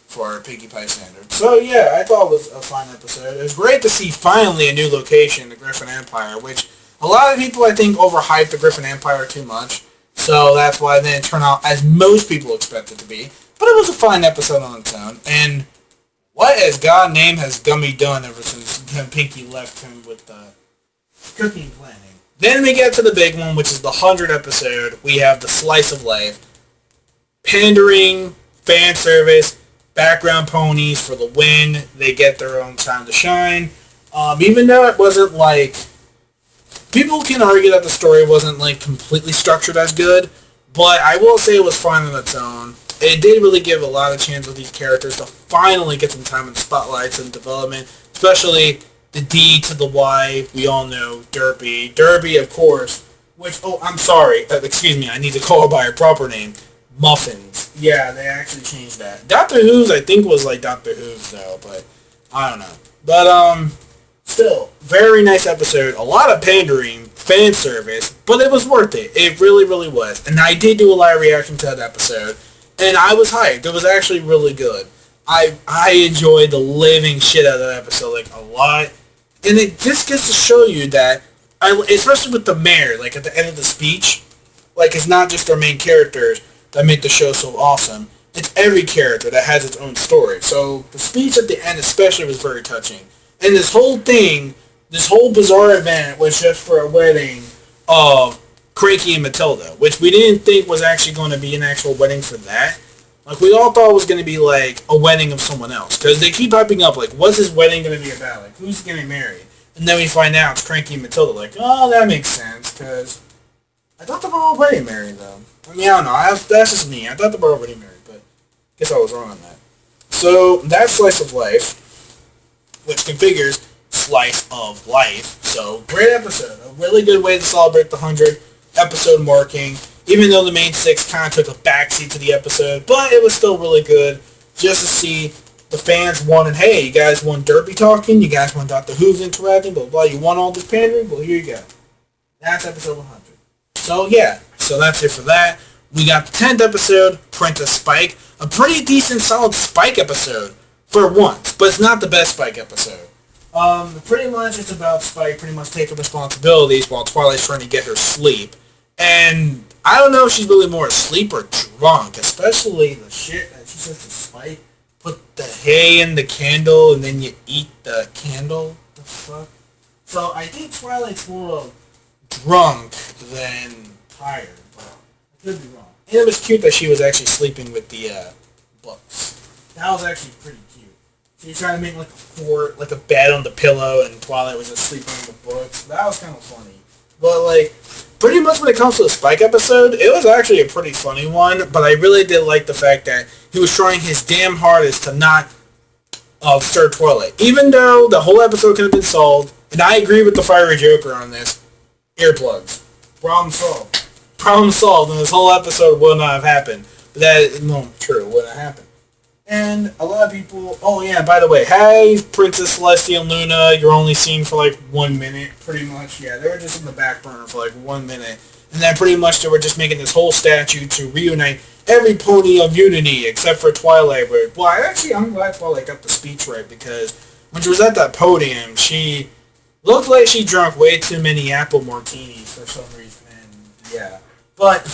for Pinkie Pie standards. So yeah, I thought it was a fine episode. It was great to see finally a new location, the Griffin Empire, which a lot of people I think overhyped the Griffin Empire too much. So that's why it didn't turn out as most people expect it to be. But it was a fine episode on its own. And what as God name has Gummy done ever since Pinkie left him with the cooking planning? Then we get to the big one, which is the 100th episode. We have the Slice of Life. Pandering, fan service, background ponies for the win. They get their own time to shine. Even though it wasn't like... People can argue that the story wasn't like completely structured as good, But I will say it was fun on its own. It did really give a lot of chance with these characters to finally get some time in the spotlights and development, especially the D to the Y. We all know Derpy. Derpy, of course, which, oh, I'm sorry. Excuse me, I need to call her by her proper name. Muffins. Yeah, they actually changed that. Doctor Who's, I think, was like Doctor Who's, though, but I don't know. But, still, very nice episode. A lot of pandering, fan service, but it was worth it. It really, really was. And I did do a live reaction to that episode, and I was hyped. It was actually really good. I enjoyed the living shit out of that episode, like, a lot. And it just gets to show you that, especially with the mayor, like, at the end of the speech, like, it's not just their main characters that make the show so awesome. It's every character that has its own story. So the speech at the end especially was very touching. And this whole thing, this whole bizarre event was just for a wedding of Cranky and Matilda, which we didn't think was actually going to be an actual wedding for that. Like, we all thought it was going to be, like, a wedding of someone else. Because they keep hyping up, like, what's this wedding going to be about? Like, who's getting married? And then we find out it's Cranky and Matilda. Like, oh, that makes sense, because I thought they were already married, though. I mean, I don't know. That's just me. I thought they were already married, but I guess I was wrong on that. So, that's Slice of Life, which configures Slice of Life. So, great episode. A really good way to celebrate the 100 episode marking, even though the main 6 kind of took a backseat to the episode, but it was still really good just to see the fans wanted, hey, you guys want Derpy talking, you guys want Doctor Who's interacting, blah, blah, you want all this pandering? Well, here you go. That's episode 100. So, yeah, so that's it for that. We got the 10th episode, Princess Spike, a pretty decent, solid Spike episode for once, but it's not the best Spike episode. Pretty much it's about Spike pretty much taking responsibilities while Twilight's trying to get her sleep. And I don't know if she's really more asleep or drunk, especially the shit that she says to Spike. Put the hay in the candle and then you eat the candle. The fuck? So I think Twilight's more of drunk than tired, but I could be wrong. And it was cute that she was actually sleeping with the books. That was actually pretty cute. She was trying to make like a fort, like a bed on the pillow, and Twilight was just sleeping in the books. That was kind of funny. But like, pretty much when it comes to the Spike episode, it was actually a pretty funny one, but I really did like the fact that he was trying his damn hardest to not stir Twilight. Even though the whole episode could have been solved, and I agree with the Fiery Joker on this, earplugs. Problem solved. Problem solved, and this whole episode would not have happened. But that, no, true, it wouldn't have happened. And a lot of people, oh yeah, by the way, hey, Princess Celestia and Luna, you're only seen for like 1 minute, pretty much. Yeah, they were just in the back burner for like 1 minute. And then pretty much they were just making this whole statue to reunite every pony of unity except for Twilight. Well, I'm glad Twilight got the speech right, because when she was at that podium, she looked like she drank way too many apple martinis for some reason. And yeah, but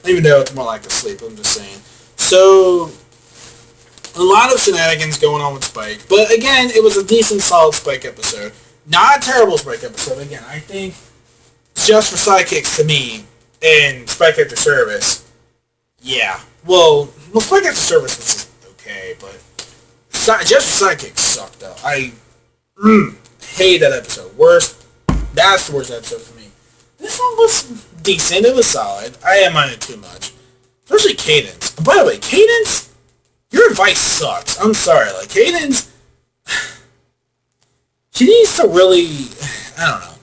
even though it's more like a sleep, I'm just saying. So, a lot of shenanigans going on with Spike, but again, it was a decent, solid Spike episode. Not a terrible Spike episode. Again, I think just for sidekicks to me and Spike After Service, yeah. Well, Spike After Service was okay, but just for sidekicks sucked though. I hate that episode. Worst. That's the worst episode for me. This one was decent. It was solid. I didn't mind it too much. Especially Cadence. By the way, Cadence, your advice sucks. I'm sorry. Like, Cadence, she needs to really, I don't know.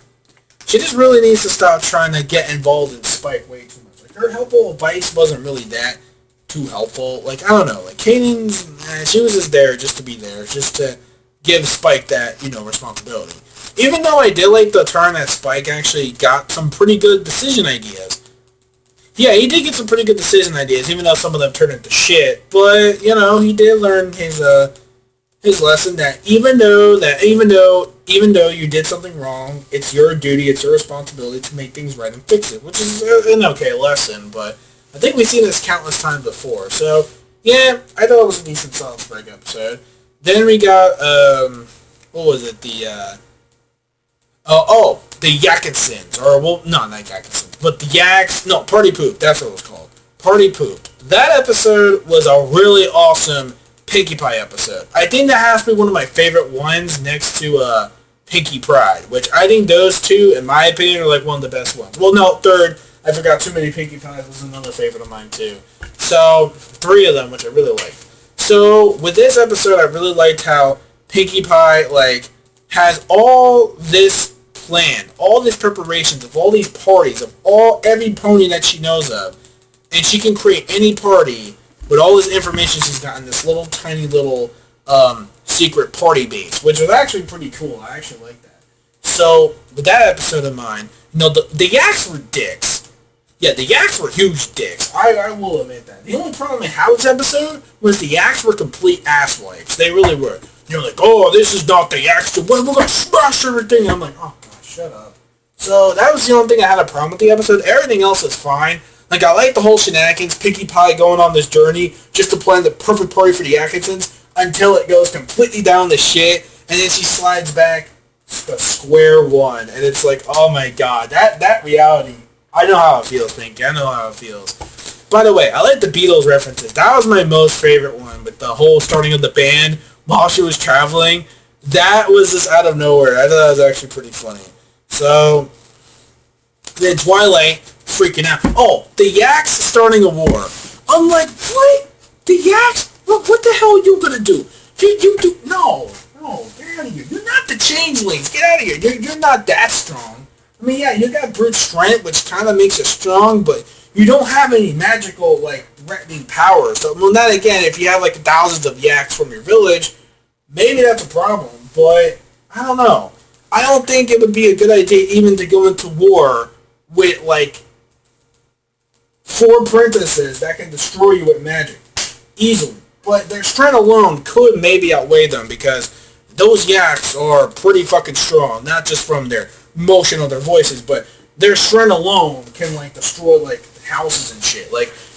She just really needs to stop trying to get involved in Spike way too much. Like, her helpful advice wasn't really that too helpful. Like, I don't know. Like, Cadence, she was just there just to be there. Just to give Spike that, responsibility. Even though I did like the turn that Spike actually got some pretty good decision ideas. Yeah, he did get some pretty good decision ideas, even though some of them turned into shit. But he did learn his lesson that even though you did something wrong, it's your duty, it's your responsibility to make things right and fix it, which is an okay lesson. But I think we've seen this countless times before. So yeah, I thought it was a decent solid Spike episode. Then we got what was it? The Yakinsons, or well, no, not Yakinsons, but the Yaks. No, Party Poop. That's what it was called. Party Poop. That episode was a really awesome Pinkie Pie episode. I think that has to be one of my favorite ones, next to Pinkie Pride, which I think those two, in my opinion, are like one of the best ones. Well, no, third. I Forgot Too Many Pinkie Pies was another favorite of mine too. So 3 of them, which I really liked. So with this episode, I really liked how Pinkie Pie has all this plan, all these preparations of all these parties of every pony that she knows of, and she can create any party with all this information she's got in this little tiny little secret party base, which was actually pretty cool. I actually like that. So with that episode of mine, the yaks were dicks. Yeah, the yaks were huge dicks. I will admit that. The only problem I had with this episode was the yaks were complete asswipes. They really were. You're like, oh, this is not the yaks. We're gonna smash everything. I'm like, oh god, shut up. So that was the only thing I had a problem with the episode. Everything else is fine. Like, I like the whole shenanigans, Pinkie Pie going on this journey just to plan the perfect party for the Atkinsons until it goes completely down the shit, and then she slides back to square one, and it's like, oh my god, that reality. I know how it feels, Pinkie. I know how it feels. By the way, I like the Beatles references. That was my most favorite one, with the whole starting of the band while she was traveling. That was just out of nowhere. I thought that was actually pretty funny. So, then Twilight freaking out. Oh, the yaks starting a war. I'm like, what? The yaks? What the hell are you gonna do? You do no, get out of here. You're not the changelings. Get out of here. You're not that strong. I mean, yeah, you got brute strength, which kind of makes it strong, but you don't have any magical, threatening power. So, well, not again, if you have, thousands of yaks from your village, maybe that's a problem, but I don't know. I don't think it would be a good idea even to go into war with, 4 princesses that can destroy you with magic. Easily. But their strength alone could maybe outweigh them, because those yaks are pretty fucking strong, not just from their motion of their voices, but their strength alone can destroy houses and shit.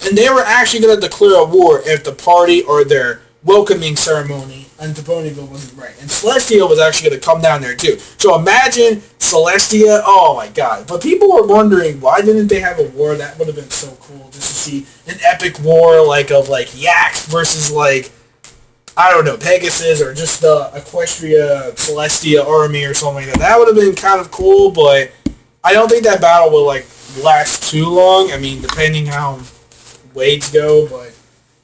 And they were actually gonna declare a war if the party or their welcoming ceremony into Ponyville wasn't right. And Celestia was actually gonna come down there too. So imagine Celestia. Oh my god! But people were wondering, why didn't they have a war? That would have been so cool just to see an epic war of yaks versus I don't know, Pegasus or just the Equestria Celestia army or something like that. That would have been kind of cool, but I don't think that battle will last too long. I mean, depending how waves go, but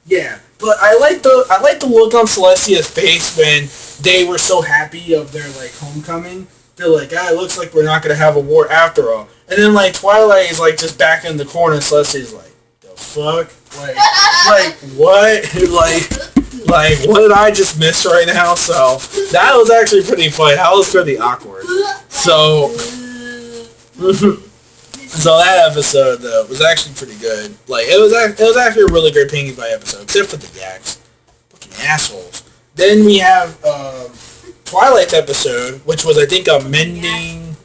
yeah. But I like the look on Celestia's face when they were so happy of their homecoming. They're like, it looks like we're not gonna have a war after all. And then Twilight is just back in the corner, and Celestia's like, the fuck, what, what did I just miss right now? So that was actually pretty funny. That was pretty awkward. So, so that episode though was actually pretty good. It was actually a really great Pinkie Pie episode, except for the yaks, fucking assholes. Then we have Twilight's episode, which was I think a mending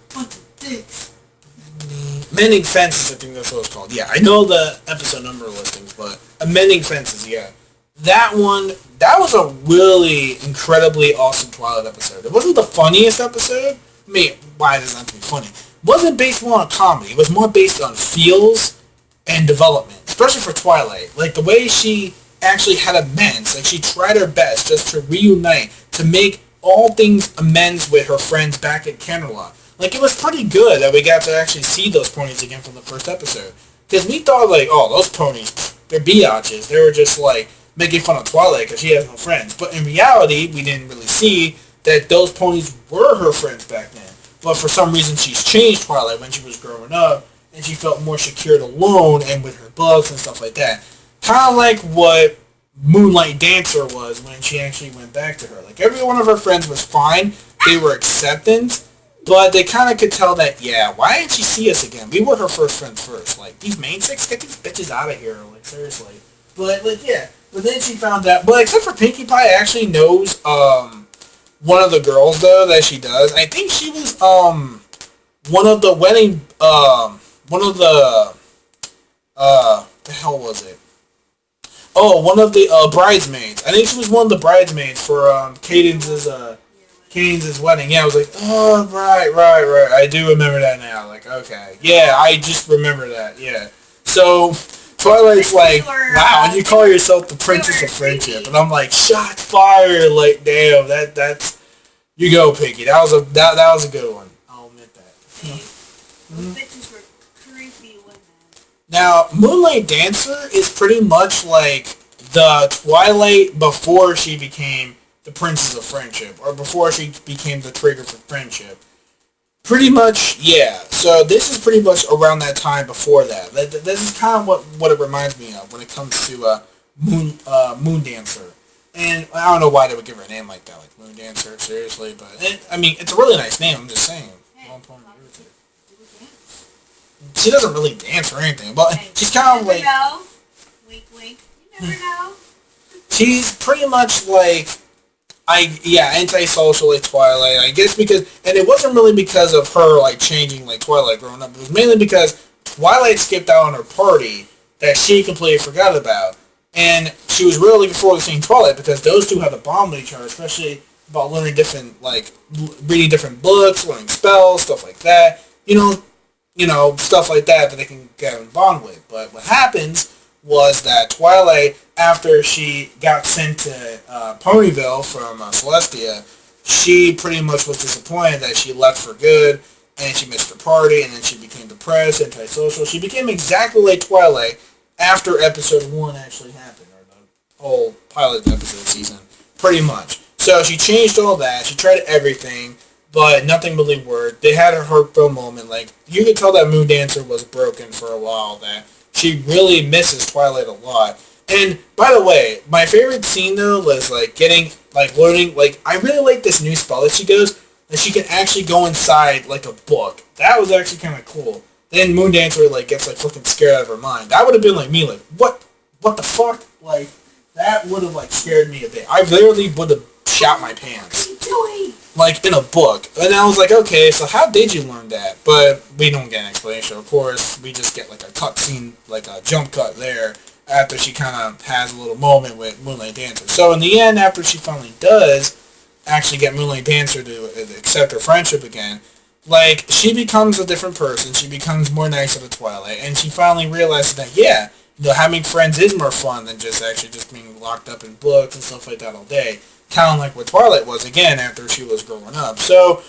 fences. I think that's what it's called. Yeah, I know the episode number listings, but mending fences. Yeah. That was a really incredibly awesome Twilight episode. It wasn't the funniest episode. I mean, why does it have to be funny? It wasn't based more on comedy. It was more based on feels and development, especially for Twilight. The way she actually had amends. She tried her best just to reunite, to make all things amends with her friends back at Camelot. It was pretty good that we got to actually see those ponies again from the first episode. Because we thought, oh, those ponies, they're biatches. They were just, making fun of Twilight because she has no friends. But in reality, we didn't really see that those ponies were her friends back then. But for some reason, she's changed Twilight when she was growing up, and she felt more secured alone and with her bugs and stuff like that. Kind of like what Moonlight Dancer was when she actually went back to her. Every one of her friends was fine. They were acceptant, but they kind of could tell that, yeah, why didn't she see us again? We were her first friends first. These main chicks, get these bitches out of here. Seriously. But, yeah. But then she found out, but except for Pinkie Pie actually knows, one of the girls, though, that she does. I think she was, one of the wedding, the hell was it? Oh, one of the, bridesmaids. I think she was one of the bridesmaids for, Cadence's wedding. Yeah, I was like, oh, right. I do remember that now. Okay. Yeah, I just remember that, yeah. So, Twilight's wow, and you call yourself the Princess of Friendship, and I'm like, shots fired, damn, that's, you go, Pinkie. That was a good one. I'll admit that. Those bitches were creepy women. Now, Moonlight Dancer is pretty much like the Twilight before she became the Princess of Friendship, or before she became the trigger for friendship. Pretty much, yeah. So this is pretty much around that time before that. This is kind of what it reminds me of when it comes to Moon Dancer. And I don't know why they would give her a name like that, like Moon Dancer, seriously. But, I mean, it's a really nice name, I'm just saying. She doesn't really dance or anything, but she's kind of like... Know. Wink, wink. You never know. She's pretty much like... antisocial like Twilight, I guess, because, and it wasn't really because of her like changing like Twilight growing up. It was mainly because Twilight skipped out on her party that she completely forgot about, and she was really looking forward to seeing Twilight because those two had a bond with each other, especially about learning different reading different books, learning spells, stuff like that. Stuff like that they can get in bond with. But what happens was that Twilight, after she got sent to Ponyville from Celestia, she pretty much was disappointed that she left for good, and she missed her party, and then she became depressed, antisocial. She became exactly like Twilight after episode 1 actually happened, or the whole pilot episode season, pretty much. So she changed all that, she tried everything, but nothing really worked. They had a heartfelt moment, like, you could tell that Moon Dancer was broken for a while, that she really misses Twilight a lot. And, by the way, my favorite scene, though, was, learning, I really like this new spell that she goes, that she can actually go inside, a book. That was actually kind of cool. Then Moon Dancer, gets, looking scared out of her mind. That would have been, me, what the fuck? That would have, scared me a bit. I literally would have shot my pants. What are you doing? In a book. And I was like, okay, so how did you learn that? But we don't get an explanation, of course. We just get, a cutscene, a jump cut there, after she kind of has a little moment with Moonlight Dancer. So in the end, after she finally does actually get Moonlight Dancer to accept her friendship again, she becomes a different person. She becomes more nice to the Twilight, and she finally realizes that, yeah, having friends is more fun than just being locked up in books and stuff like that all day. Kind of like what Twilight was, again, after she was growing up. So,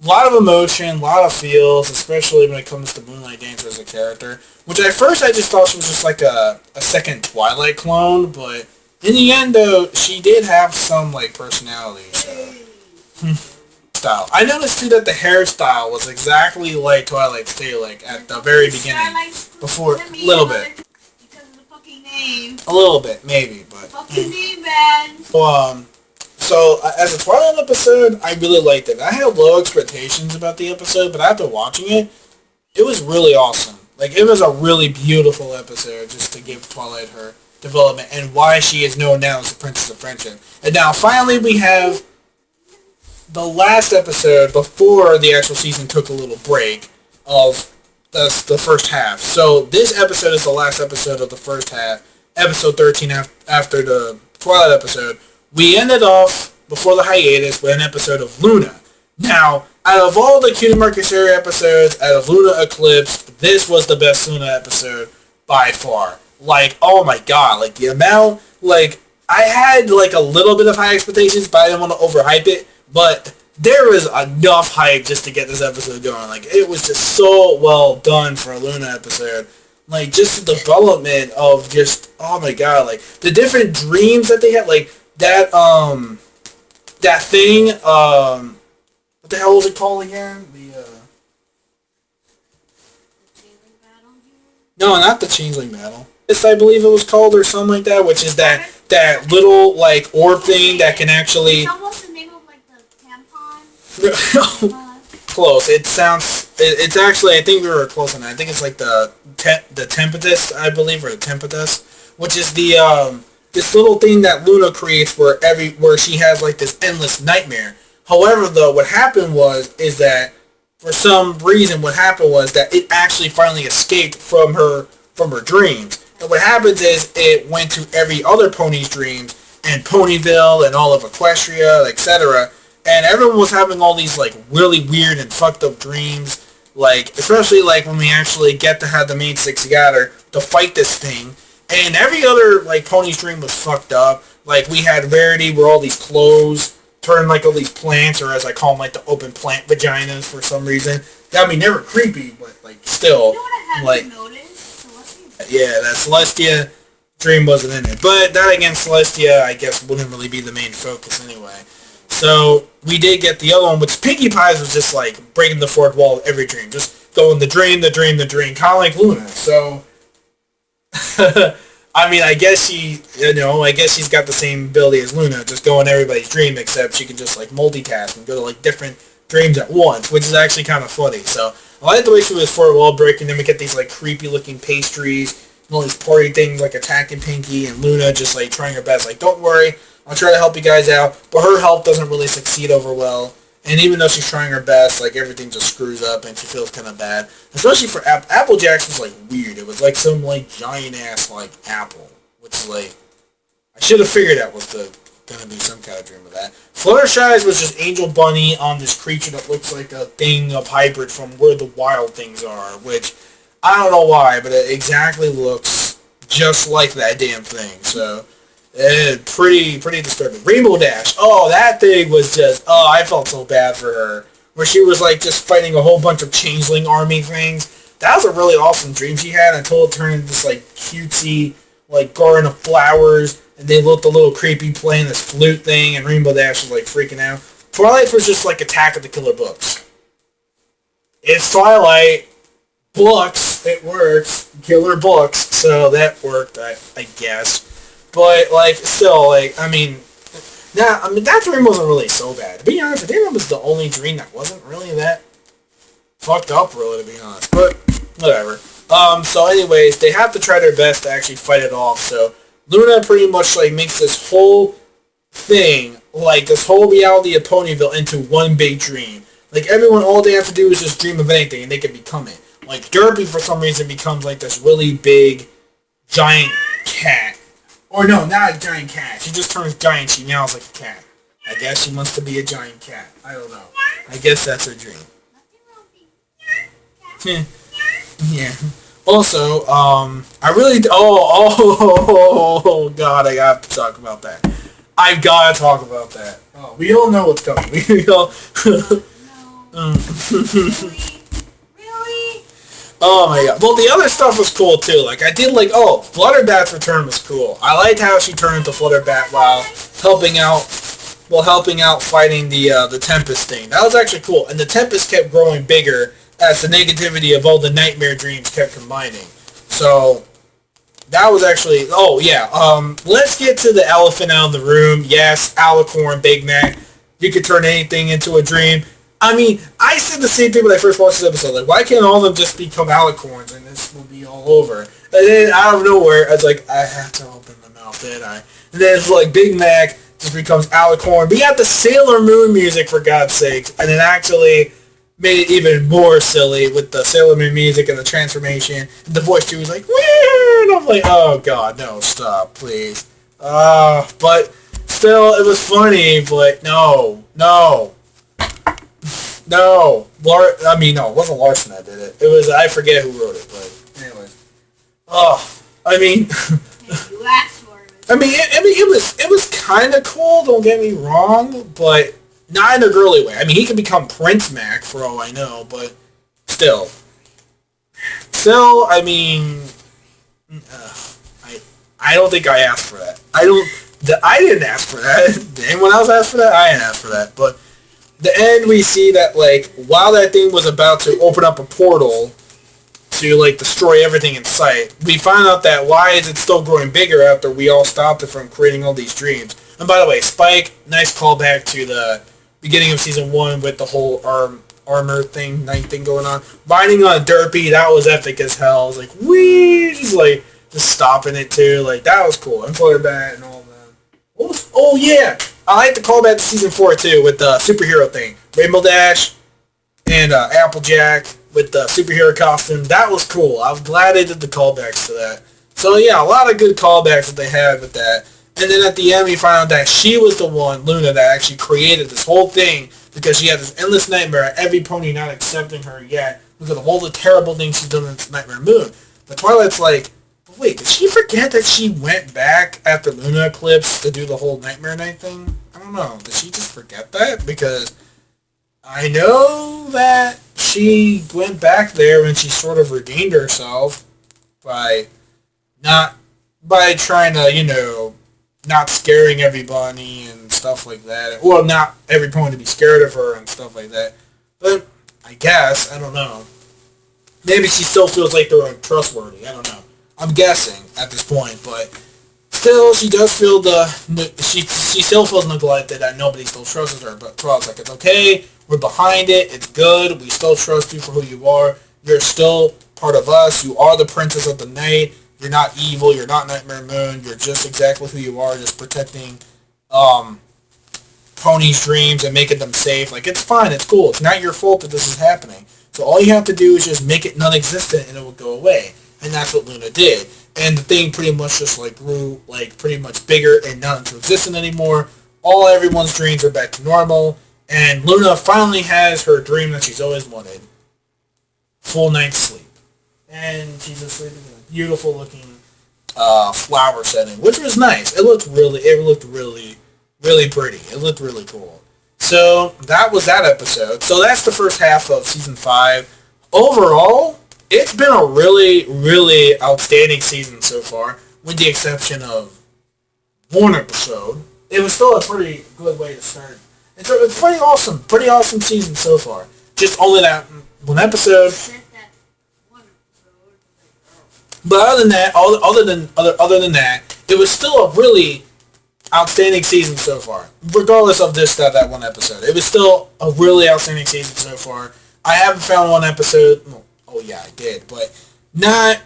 a lot of emotion, a lot of feels, especially when it comes to Moonlight Dancer as a character, which at first I just thought she was just a second Twilight clone, but in the end, though, she did have some, personality, so... style. I noticed, too, that the hairstyle was exactly like Twilight's tail, at the very beginning. Before, a little bit. Because of the fucking name. A little bit, maybe, but... Fucking name, man! So, as a Twilight episode, I really liked it. I had low expectations about the episode, but after watching it, it was really awesome. It was a really beautiful episode, just to give Twilight her development, and why she is known now as the Princess of Friendship. And now, finally, we have the last episode before the actual season took a little break of the first half. So, this episode is the last episode of the first half, episode 13 after the Twilight episode. We ended off, before the hiatus, with an episode of Luna. Now, out of all the Cutie Marcus area episodes, out of Luna Eclipse, this was the best Luna episode by far. Oh my god, the amount, I had, a little bit of high expectations, but I didn't want to overhype it, but there was enough hype just to get this episode going. It was just so well done for a Luna episode. Just the development of just, oh my god, the different dreams that they had, that thing, what the hell was it called again? No, not the Changeling Battle. This, I believe it was called, or something like that, which is that little, orb thing that can actually... It's almost the name of, the tampon. Close. It sounds... It's actually, I think we were close on that. I think it's the Tempest, I believe, or the Tempest, which is the, this little thing that Luna creates where she has this endless nightmare. However, though, what happened is that for some reason what happened was that it actually finally escaped from her dreams. And what happens is it went to every other pony's dreams, and Ponyville and all of Equestria, etc. And everyone was having all these really weird and fucked up dreams. Especially when we actually get to have the main six together to fight this thing. And every other, pony's dream was fucked up. We had Rarity where all these clothes turned, all these plants, or as I call them, the open plant vaginas for some reason. I mean, they were creepy, but, still. You know what I haven't noticed? Celestia's Yeah, that Celestia dream wasn't in it. But that again, Celestia, I guess, wouldn't really be the main focus anyway. So we did get the other one, which Pinkie Pie's was just like breaking the fourth wall of every dream. Just going the dream, the dream, the dream, kind of like Luna. So, I mean, I guess I guess she's got the same ability as Luna, just go in everybody's dream, except she can just like multitask and go to like different dreams at once, which is actually kind of funny. So I like the way she was fourth wall breaking. Then we get these like creepy looking pastries and all these party things like attacking Pinkie, and Luna just like trying her best, like, don't worry, I'll try to help you guys out. But her help doesn't really succeed over well. And even though she's trying her best, like, everything just screws up and she feels kind of bad. Especially for Applejack's was, like, weird. It was, like, some, like, giant-ass, like, apple. Which, like, I should have figured out was gonna be some kind of dream of that. Fluttershy's was just Angel Bunny on this creature that looks like a thing of hybrid from Where the Wild Things Are. Which, I don't know why, but it exactly looks just like that damn thing. So... pretty disturbing. Rainbow Dash. Oh, that thing was just... Oh, I felt so bad for her. Where she was, like, just fighting a whole bunch of changeling army things. That was a really awesome dream she had until it turned into this, like, cutesy, like, garden of flowers. And they looked a little creepy playing this flute thing. And Rainbow Dash was, like, freaking out. Twilight was just, like, Attack of the Killer Books. It's Twilight. Books. It works. Killer Books. So that worked, I guess. But, like, still, like, I mean, that dream wasn't really so bad. To be honest, I think that was the only dream that wasn't really that fucked up, really, to be honest. But, whatever. So anyways, they have to try their best to actually fight it off. So, Luna pretty much, like, makes this whole thing, like, this whole reality of Ponyville into one big dream. Like, everyone, all they have to do is just dream of anything, and they can become it. Like, Derpy, for some reason, becomes, like, this really big, giant cat. Or no, not a giant cat. She just turns giant. She meows like a cat. I guess she wants to be a giant cat. I don't know. I guess that's her dream. Yeah. Also, I really... Oh, God, I got to talk about that. I've got to talk about that. Oh, we all know what's coming. We all... Oh my god. Well, the other stuff was cool too. Like, I did like, Flutterbat's return was cool. I liked how she turned into Flutterbat while helping out fighting the Tempest thing. That was actually cool. And the Tempest kept growing bigger as the negativity of all the nightmare dreams kept combining. So, that was actually, let's get to the elephant out of the room. Yes, Alicorn, Big Mac. You could turn anything into a dream. I mean, I said the same thing when I first watched this episode. Like, why can't all of them just become alicorns and this will be all over? And then, out of nowhere, I was like, I have to open the mouth, didn't I? And then it's like, Big Mac just becomes alicorn. We got the Sailor Moon music, for God's sake. And it actually made it even more silly with the Sailor Moon music and the transformation. And the voice, too, was like, wee! And I'm like, oh, God, no, stop, please. But still, it was funny, but no. No, it wasn't Larson that did it. It was, I forget who wrote it, but anyways. You asked for it. It was kind of cool, don't get me wrong, but not in a girly way. I mean, he could become Prince Mac for all I know, but still. I mean, I don't think I asked for that. I didn't ask for that. Did anyone else ask for that? I didn't ask for that, but the end, we see that, like, while that thing was about to open up a portal to, like, destroy everything in sight, we find out that why is it still growing bigger after we all stopped it from creating all these dreams. And by the way, Spike, nice callback to the beginning of Season 1 with the whole armor thing, knight thing going on. Binding on Derpy, that was epic as hell. I was like, whee! Just stopping it, too. Like, that was cool. And Flutterbat and all that. Oh, yeah! I like the callback to Season 4, too, with the superhero thing. Rainbow Dash and Applejack with the superhero costume. That was cool. I was glad they did the callbacks to that. So, yeah, a lot of good callbacks that they had with that. And then at the end, we found out that she was the one, Luna, that actually created this whole thing because she had this endless nightmare at every pony not accepting her yet because of all the terrible things she's done in this Nightmare Moon. But Twilight's like, wait, did she forget that she went back after Luna Eclipse to do the whole Nightmare Night thing? I don't know. Did she just forget that? Because I know that she went back there and she sort of redeemed herself by Not by trying to, not scaring everybody and stuff like that. Well, not every pony to be scared of her and stuff like that. But I guess, I don't know. Maybe she still feels like they're untrustworthy. I don't know. I'm guessing at this point, but still, she does feel she still feels neglected that nobody still trusts her. But Twilight like, it's okay. We're behind it. It's good. We still trust you for who you are. You're still part of us. You are the princess of the night. You're not evil. You're not Nightmare Moon. You're just exactly who you are. Just protecting Pony's dreams and making them safe. Like, it's fine. It's cool. It's not your fault that this is happening. So all you have to do is just make it non-existent and it will go away. And that's what Luna did. And the thing pretty much just like grew like pretty much bigger and not into existence anymore. Everyone's dreams are back to normal. And Luna finally has her dream that she's always wanted. Full night's sleep. And she's asleep in a beautiful looking flower setting, which was nice. It looked really pretty. It looked really cool. So that was that episode. So that's the first half of season 5. Overall, it's been a really outstanding season so far, with the exception of one episode. It was still a pretty good way to start. It's a pretty awesome season so far. Just only that one episode. But other than that, other than that, it was still a really outstanding season so far. Regardless of that one episode, it was still a really outstanding season so far. I haven't found one episode. Oh yeah, I did, but not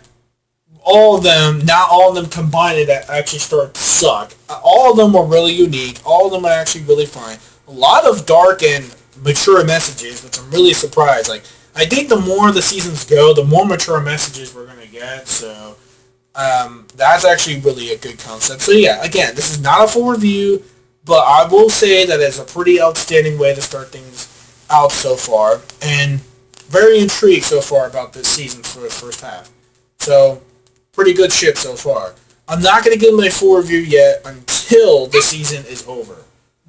all of them combined that actually start to suck. All of them were really unique. All of them are actually really fine. A lot of dark and mature messages, which I'm really surprised. Like, I think the more the seasons go, the more mature messages we're gonna get. So that's actually really a good concept. So yeah, again, this is not a full review, but I will say that it's a pretty outstanding way to start things out so far, and very intrigued so far about this season for the first half. So pretty good shit so far. I'm not gonna give my full review yet until the season is over.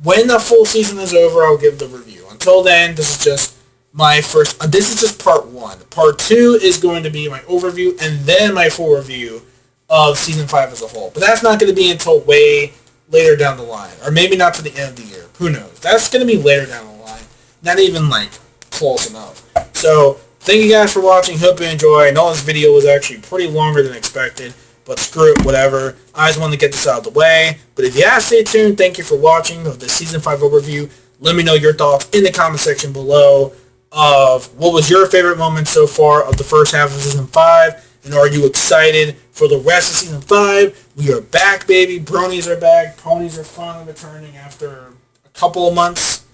When the full season is over, I'll give the review. Until then, this is just my first. This is just part 1. Part 2 is going to be my overview, and then my full review of season 5 as a whole. But that's not going to be until way later down the line, or maybe not to the end of the year. Who knows? That's going to be later down the line. Not even like close enough. So thank you guys for watching. Hope you enjoy. I know this video was actually pretty longer than expected, but screw it, whatever. I just wanted to get this out of the way. But if you have, stay tuned. Thank you for watching of the season 5 overview. Let me know your thoughts in the comment section below of what was your favorite moment so far of the first half of season 5, and are you excited for the rest of season 5? We are back, baby. Bronies are back. Ponies are finally returning after a couple of months,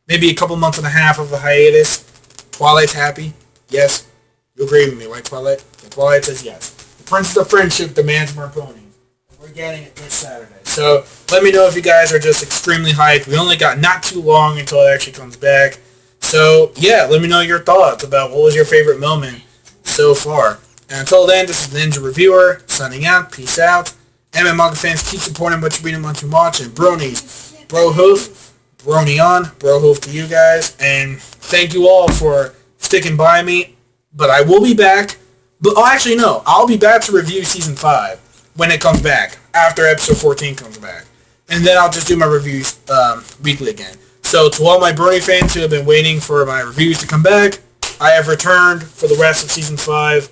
maybe a couple months and a half of the hiatus. Twilight's happy. Yes, you agree with me, right, Twilight? And Twilight says yes. The Princess of Friendship demands more ponies. We're getting it this Saturday. So let me know if you guys are just extremely hyped. We only got not too long until it actually comes back. So yeah, let me know your thoughts about what was your favorite moment so far. And until then, this is Ninja Reviewer, signing out. Peace out. And manga fans, keep supporting what you read and what you watch. And Bronies, Bro Hoof, Brony on, Bro Hoof to you guys. And thank you all for sticking by me. But I will be back. But actually, no. I'll be back to review Season 5 when it comes back, after Episode 14 comes back. And then I'll just do my reviews weekly again. So to all my Brony fans who have been waiting for my reviews to come back, I have returned for the rest of Season 5.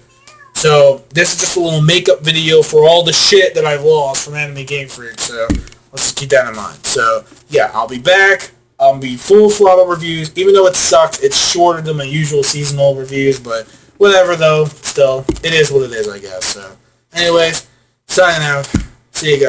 So this is just a little makeup video for all the shit that I've lost from Anime Game Freak. So let's just keep that in mind. So yeah, I'll be back. I'll be full throttle reviews. Even though it sucked, it's shorter than my usual seasonal reviews. But whatever though, still, it is what it is, I guess. So anyways, signing out. See you guys.